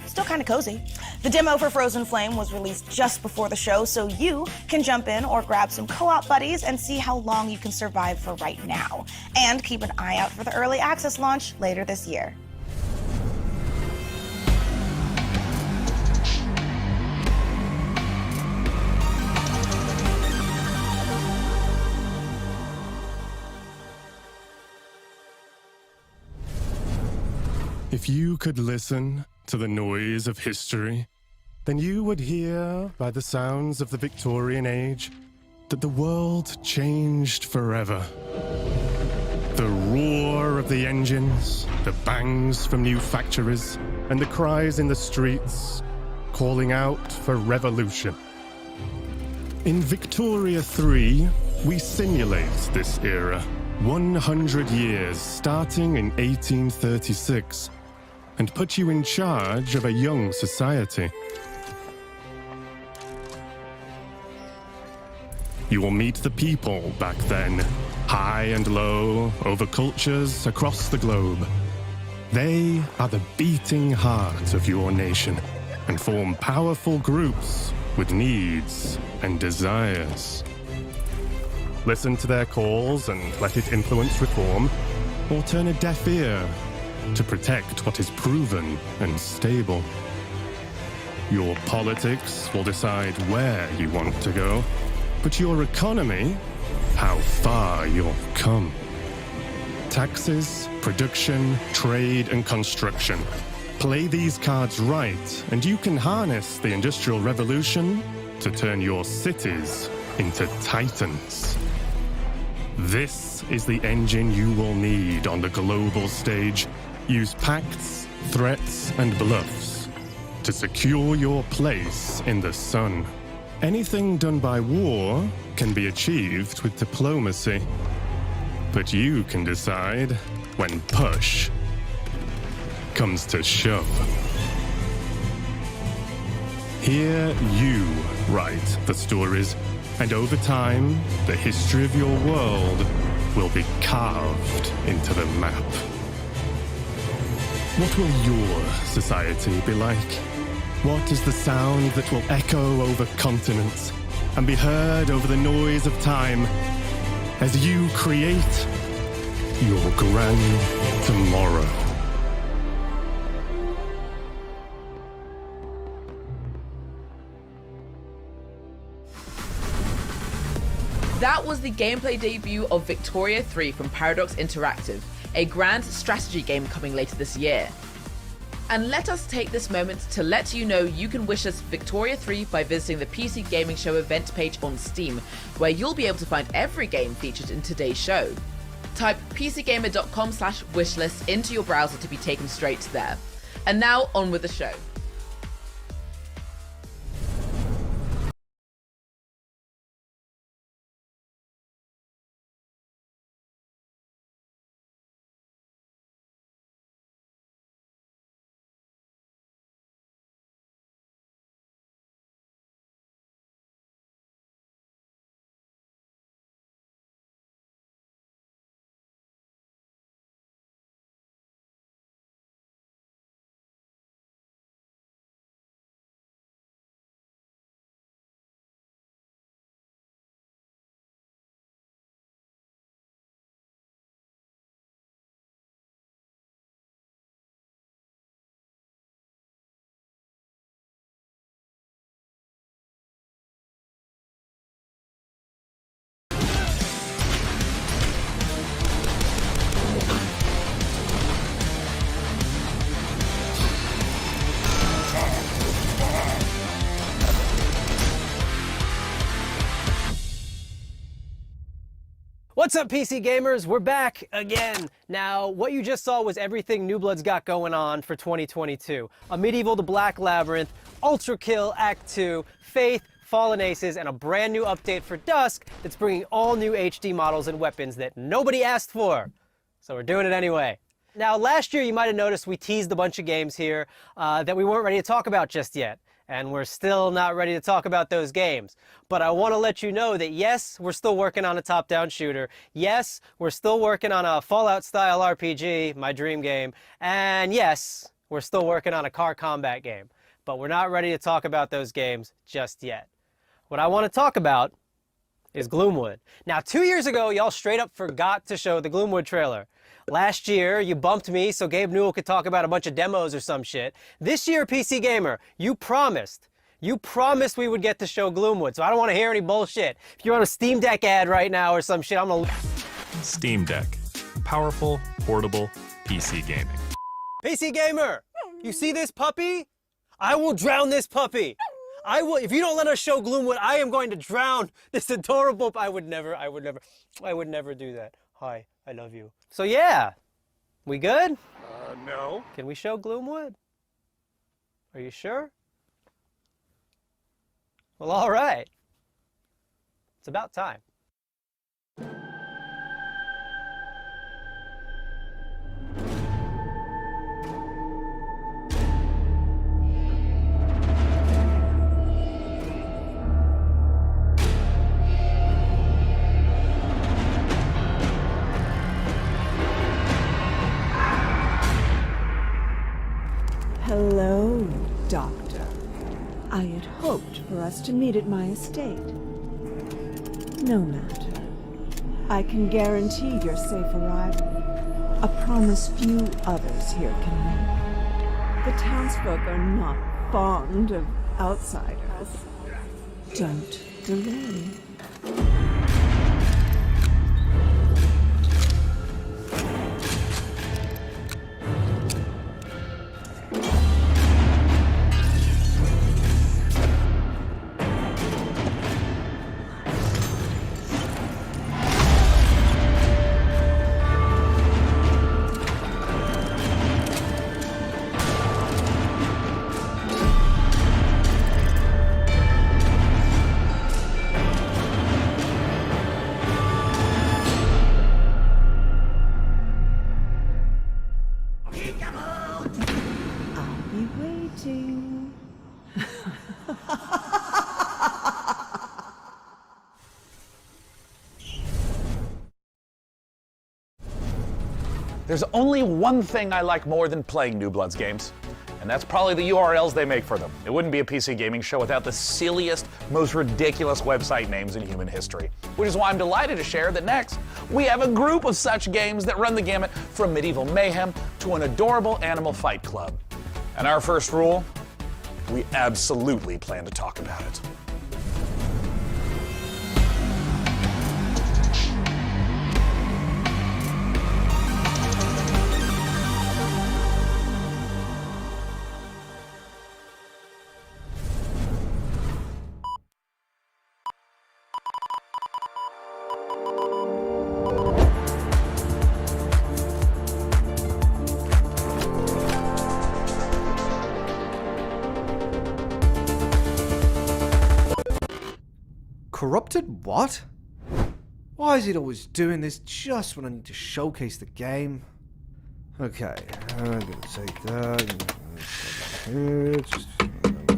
Still kind of cozy. The demo for Frozen Flame was released just before the show, so you can jump in or grab some co-op buddies and see how long you can survive for right now. And keep an eye out for the early access launch later this year. If you could listen to the noise of history, then you would hear by the sounds of the Victorian age that the world changed forever. The roar of the engines, the bangs from new factories, and the cries in the streets calling out for revolution. In Victoria 3, we simulate this era, 100 years starting in 1836, and put you in charge of a young society. You will meet the people back then, high and low, over cultures across the globe. They are the beating heart of your nation and form powerful groups with needs and desires. Listen to their calls and let it influence reform, or turn a deaf ear to protect what is proven and stable. Your politics will decide where you want to go, but your economy, how far you'll come. Taxes, production, trade, and construction. Play these cards right, and you can harness the Industrial Revolution to turn your cities into titans. This is the engine you will need on the global stage. Use pacts, threats, and bluffs to secure your place in the sun. Anything done by war can be achieved with diplomacy. But you can decide when push comes to shove. Here you write the stories, and over time, the history of your world will be carved into the map. What will your society be like? What is the sound that will echo over continents and be heard over the noise of time as you create your grand tomorrow? That was the gameplay debut of Victoria 3 from Paradox Interactive, a grand strategy game coming later this year. And let us take this moment to let you know you can wish us Victoria 3 by visiting the PC Gaming Show event page on Steam, where you'll be able to find every game featured in today's show. Type pcgamer.com/wishlist into your browser to be taken straight there. And now on with the show. What's up, PC gamers? We're back again. Now, what you just saw was everything New Blood's got going on for 2022. A Medieval to Black Labyrinth, Ultra Kill Act 2, Faith, Fallen Aces, and a brand new update for Dusk that's bringing all new HD models and weapons that nobody asked for. So we're doing it anyway. Now, last year you might have noticed we teased a bunch of games here that we weren't ready to talk about just yet. And we're still not ready to talk about those games. But I want to let you know that yes, we're still working on a top-down shooter. Yes, we're still working on a Fallout-style RPG, my dream game. And yes, we're still working on a car combat game. But we're not ready to talk about those games just yet. What I want to talk about is Gloomwood. Now, 2 years ago, y'all straight up forgot to show the Gloomwood trailer. Last year, you bumped me so Gabe Newell could talk about a bunch of demos or some shit. This year, PC Gamer, you promised we would get to show Gloomwood, so I don't want to hear any bullshit. If you're on a Steam Deck ad right now or some shit, I'm gonna... Steam Deck. Powerful, portable, PC gaming. PC Gamer, you see this puppy? I will drown this puppy. I will, if you don't let us show Gloomwood, I am going to drown this adorable... I would never do that. Hi, I love you. So yeah, we good? No. Can we show Gloomwood? Are you sure? Well, all right. It's about time. Hello, Doctor. I had hoped for us to meet at my estate. No matter. I can guarantee your safe arrival. A promise few others here can make. The townsfolk are not fond of outsiders. Don't delay. There's only one thing I like more than playing New Bloods games, and that's probably the URLs they make for them. It wouldn't be a PC gaming show without the silliest, most ridiculous website names in human history. Which is why I'm delighted to share that next, we have a group of such games that run the gamut from medieval mayhem to an adorable animal fight club. And our first rule, we absolutely plan to talk about it. Corrupted what? Why is it always doing this just when I need to showcase the game? Okay, I'm gonna take that.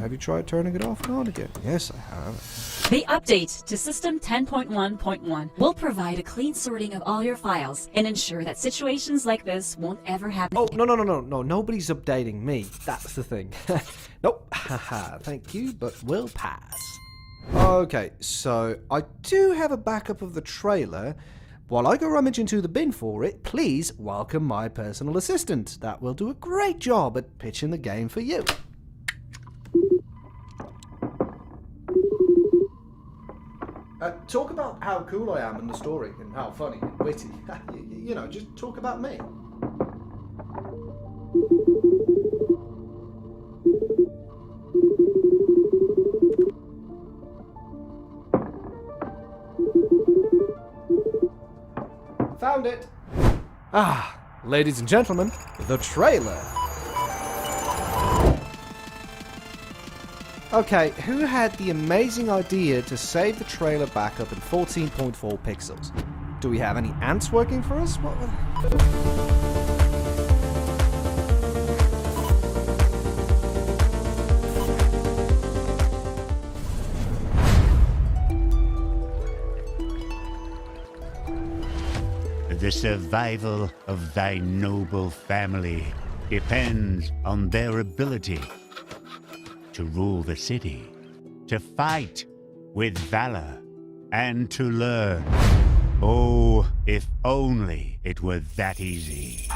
Have you tried turning it off and on again? Yes, I have. The update to System 10.1.1 will provide a clean sorting of all your files and ensure that situations like this won't ever happen. Oh, no, nobody's updating me. That's the thing. Nope, haha, thank you, but we'll pass. Okay, so I do have a backup of the trailer. While I go rummage into the bin for it, please welcome my personal assistant. That will do a great job at pitching the game for you. Talk about how cool I am in the story and how funny and witty. You know, just talk about me. Found it. Ah, ladies and gentlemen, the trailer. Okay, who had the amazing idea to save the trailer backup in 14.4 pixels? Do we have any ants working for us? What? The survival of thy noble family depends on their ability to rule the city, to fight with valor, and to learn. Oh, if only it were that easy.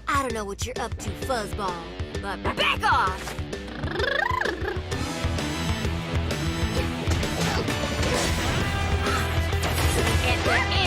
I don't know what you're up to, fuzzball, but back off! At the end of my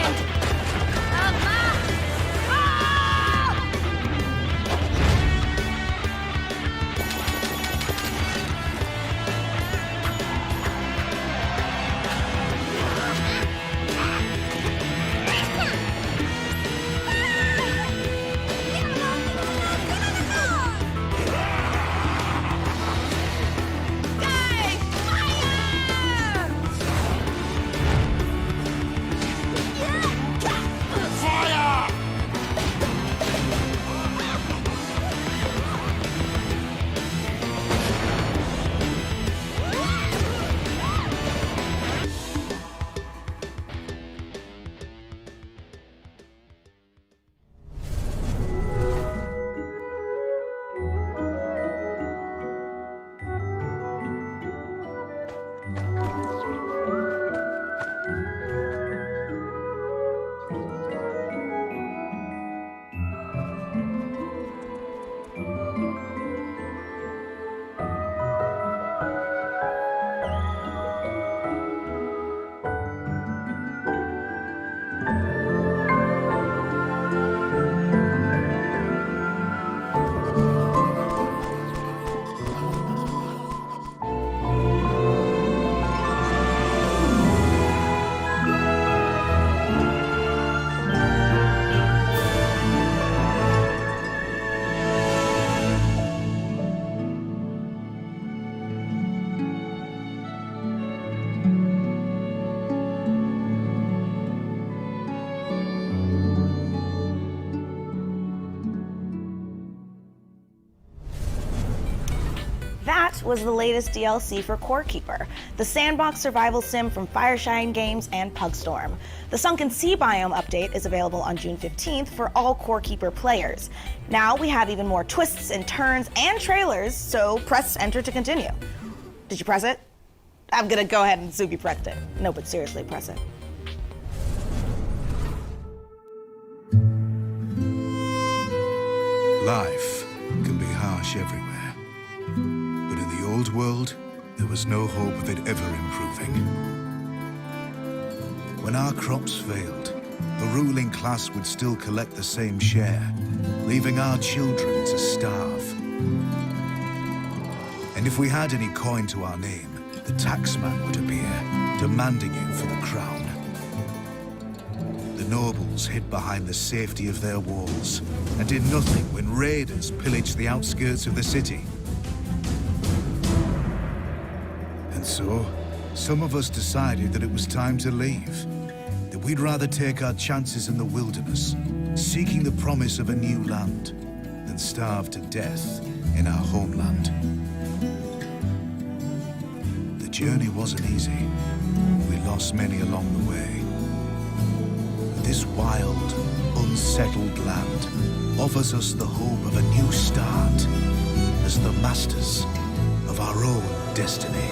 That was the latest DLC for Core Keeper, the sandbox survival sim from Fireshine Games and Pugstorm. The Sunken Sea Biome update is available on June 15th for all Core Keeper players. Now we have even more twists and turns and trailers, so press enter to continue. Did you press it? I'm gonna go ahead and assume you pressed it. No, but seriously, press it. Life can be harsh everywhere. But in the old world, there was no hope of it ever improving. When our crops failed, the ruling class would still collect the same share, leaving our children to starve. And if we had any coin to our name, the taxman would appear, demanding you for the crown. The nobles hid behind the safety of their walls and did nothing when raiders pillaged the outskirts of the city. And so, some of us decided that it was time to leave, that we'd rather take our chances in the wilderness, seeking the promise of a new land, than starve to death in our homeland. The journey wasn't easy. We lost many along the way. This wild, unsettled land offers us the hope of a new start as the masters of our own destiny.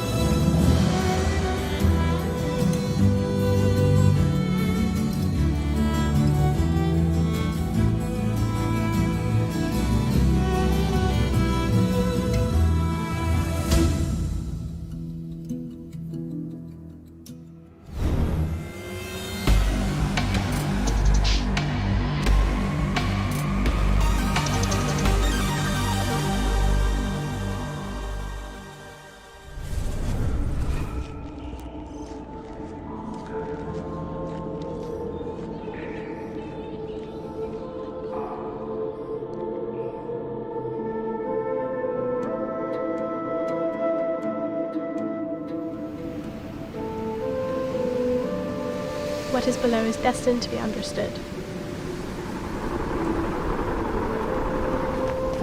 What is below is destined to be understood.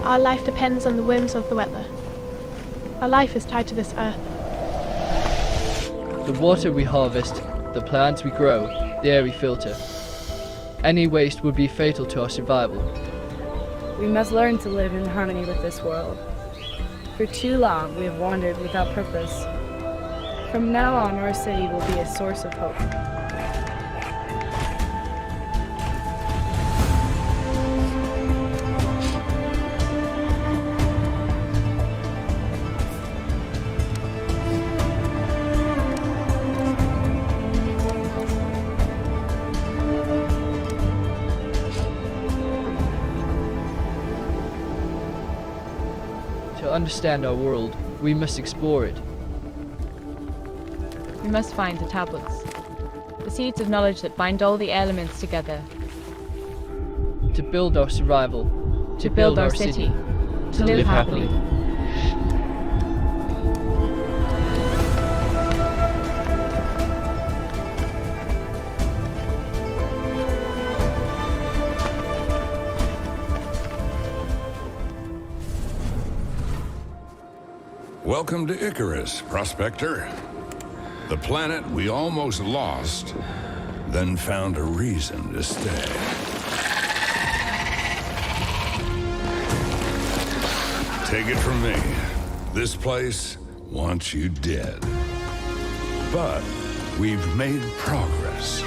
Our life depends on the whims of the weather. Our life is tied to this earth. The water we harvest, the plants we grow, the air we filter. Any waste would be fatal to our survival. We must learn to live in harmony with this world. For too long, we have wandered without purpose. From now on, our city will be a source of hope. To understand our world, we must explore it. We must find the tablets, the seeds of knowledge that bind all the elements together. To build our survival. To build our city. To live happily. Welcome to Icarus, Prospector. The planet we almost lost, then found a reason to stay. Take it from me, this place wants you dead. But we've made progress,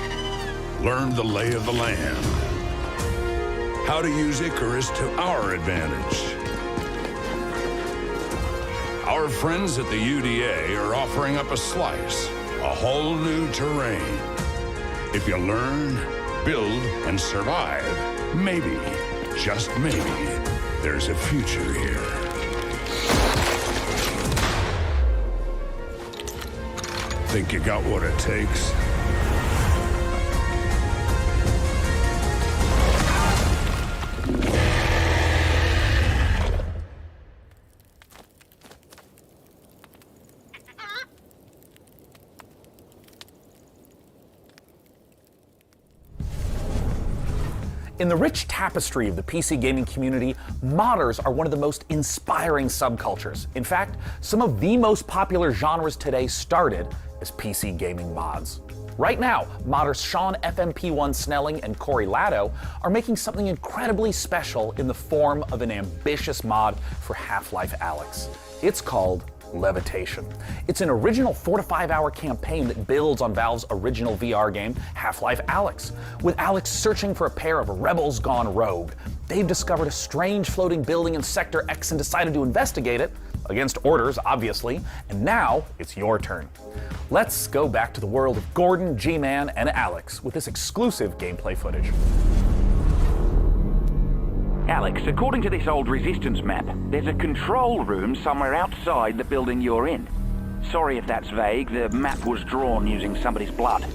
learned the lay of the land, how to use Icarus to our advantage. Our friends at the UDA are offering up a slice, a whole new terrain. If you learn, build, and survive, maybe, just maybe, there's a future here. Think you got what it takes? In the rich tapestry of the PC gaming community, modders are one of the most inspiring subcultures. In fact, some of the most popular genres today started as PC gaming mods. Right now, modders Sean FMP1 Snelling and Corey Latto are making something incredibly special in the form of an ambitious mod for Half-Life Alyx. It's called Levitation. It's an original 4 to 5 hour campaign that builds on Valve's original VR game, Half-Life Alyx. With Alyx searching for a pair of rebels gone rogue, they've discovered a strange floating building in Sector X and decided to investigate it, against orders, obviously, and now it's your turn. Let's go back to the world of Gordon, G-Man, and Alyx with this exclusive gameplay footage. Alex, according to this old Resistance map, there's a control room somewhere outside the building you're in. Sorry if that's vague, the map was drawn using somebody's blood.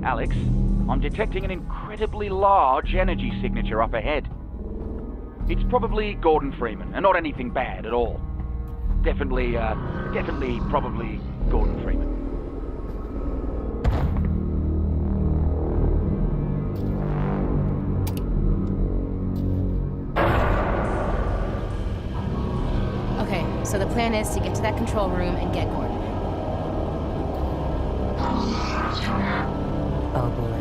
Alex, I'm detecting an incredibly large energy signature up ahead. It's probably Gordon Freeman, and not anything bad at all. Definitely, probably Gordon Freeman. Okay, so the plan is to get to that control room and get Gordon. Oh boy.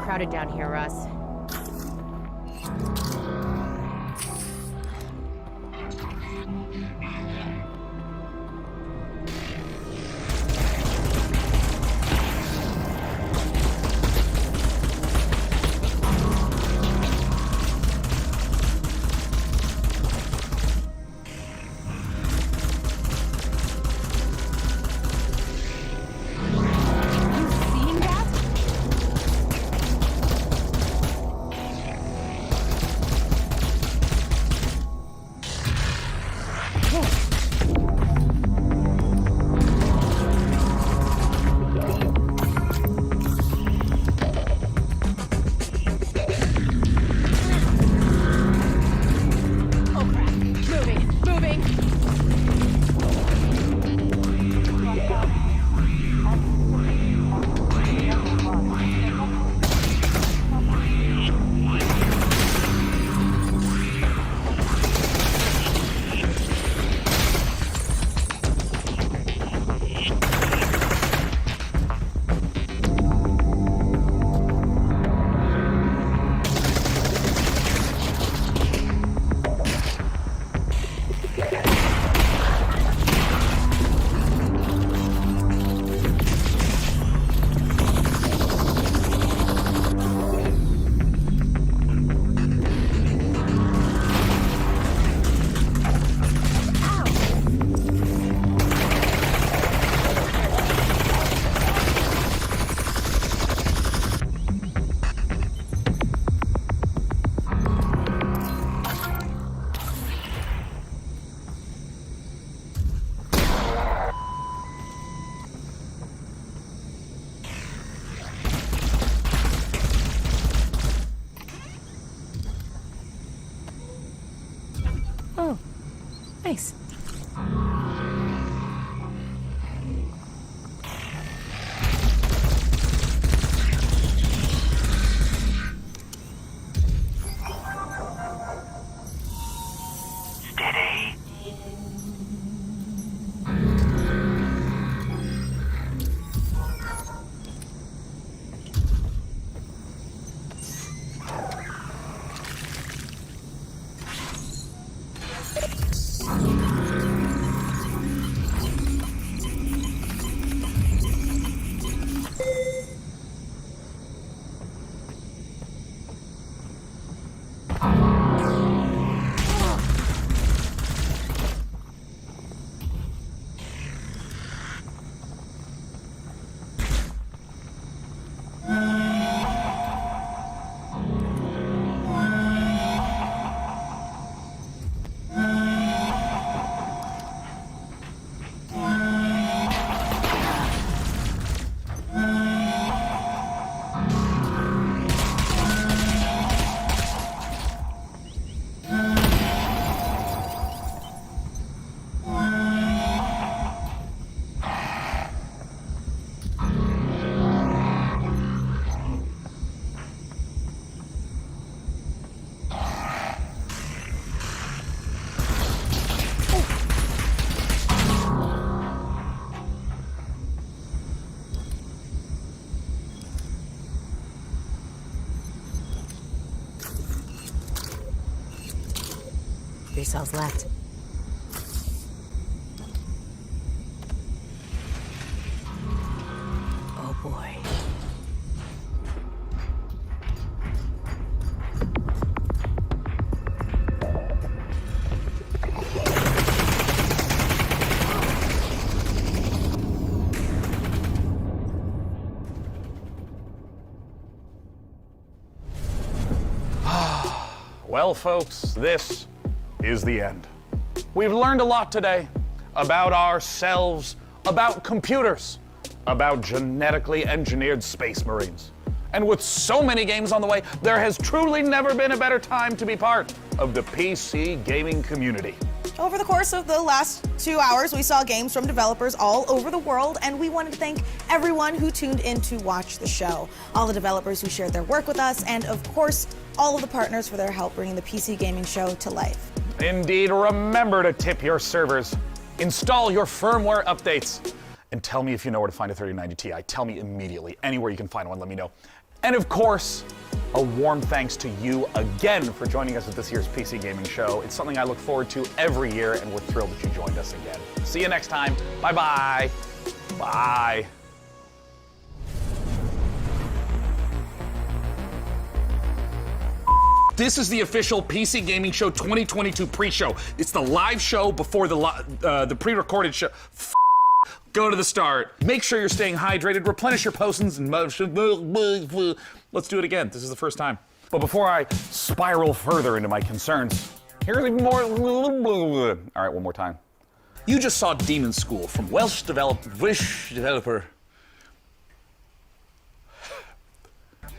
Crowded down here, Russ. Nice. Three cells left. Oh boy. Well, folks, this is the end. We've learned a lot today about ourselves, about computers, about genetically engineered space marines. And with so many games on the way, there has truly never been a better time to be part of the PC gaming community. Over the course of the last 2 hours, we saw games from developers all over the world, and we wanted to thank everyone who tuned in to watch the show. All the developers who shared their work with us, and of course, all of the partners for their help bringing the PC gaming show to life. Indeed, remember to tip your servers, install your firmware updates, and tell me if you know where to find a 3090 Ti. Tell me immediately. Anywhere you can find one, let me know. And of course, a warm thanks to you again for joining us at this year's PC Gaming Show. It's something I look forward to every year, and we're thrilled that you joined us again. See you next time. Bye-bye. Bye. This is the official PC Gaming Show 2022 pre-show. It's the live show before the pre-recorded show. Go to the start. Make sure you're staying hydrated. Replenish your potions and let's do it again. This is the first time. But before I spiral further into my concerns, here's even more. All right, one more time. You just saw Demon School from Welsh developer.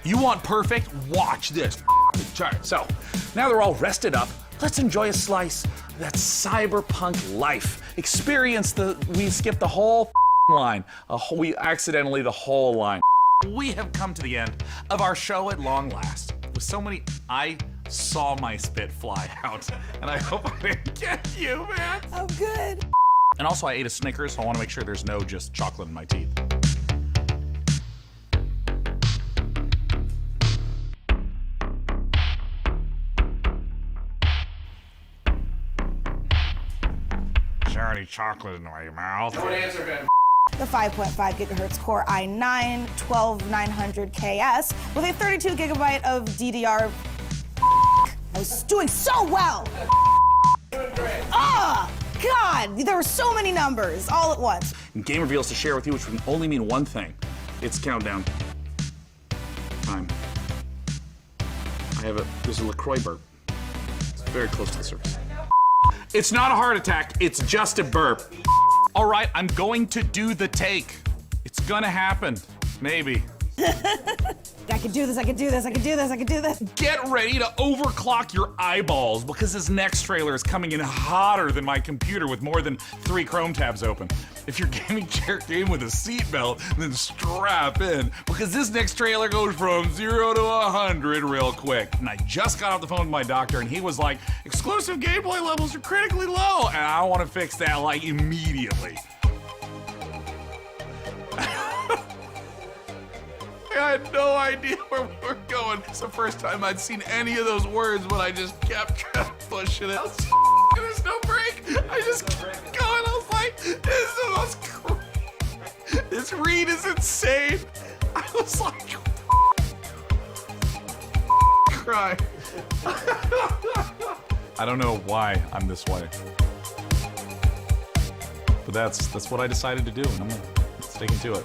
You want perfect? Watch this. So, now they're all rested up. Let's enjoy a slice of that cyberpunk life. We skipped the whole line. The whole line. We have come to the end of our show at long last. With so many, I saw my spit fly out. And I hope I didn't get you, man. Oh, good. And also I ate a Snickers, so I want to make sure there's no just chocolate in my teeth. Dirty chocolate in my mouth. Don't answer him. The 5.5 gigahertz Core i9 12900KS with a 32 gigabyte of DDR. I was doing so well. Ah, God, there were so many numbers all at once. And game reveals to share with you, which can only mean one thing. It's countdown time. There's a LaCroix burp. It's very close to the surface. It's not a heart attack, it's just a burp. All right, I'm going to do the take. It's gonna happen, maybe. I can do this, I can do this, I can do this, I can do this. Get ready to overclock your eyeballs because this next trailer is coming in hotter than my computer with more than 3 Chrome tabs open. If your gaming chair came with a seatbelt, then strap in because this next trailer goes from 0 to 100 real quick. And I just got off the phone with my doctor and he was like, exclusive gameplay levels are critically low. And I want to fix that like immediately. I had no idea where we were going. It's the first time I'd seen any of those words, but I just kept trying to push it out. There's no break. I just kept going. I was like, this is the most this read is insane. I was like, cry. I don't know why I'm this way. But that's what I decided to do, and I'm sticking to it.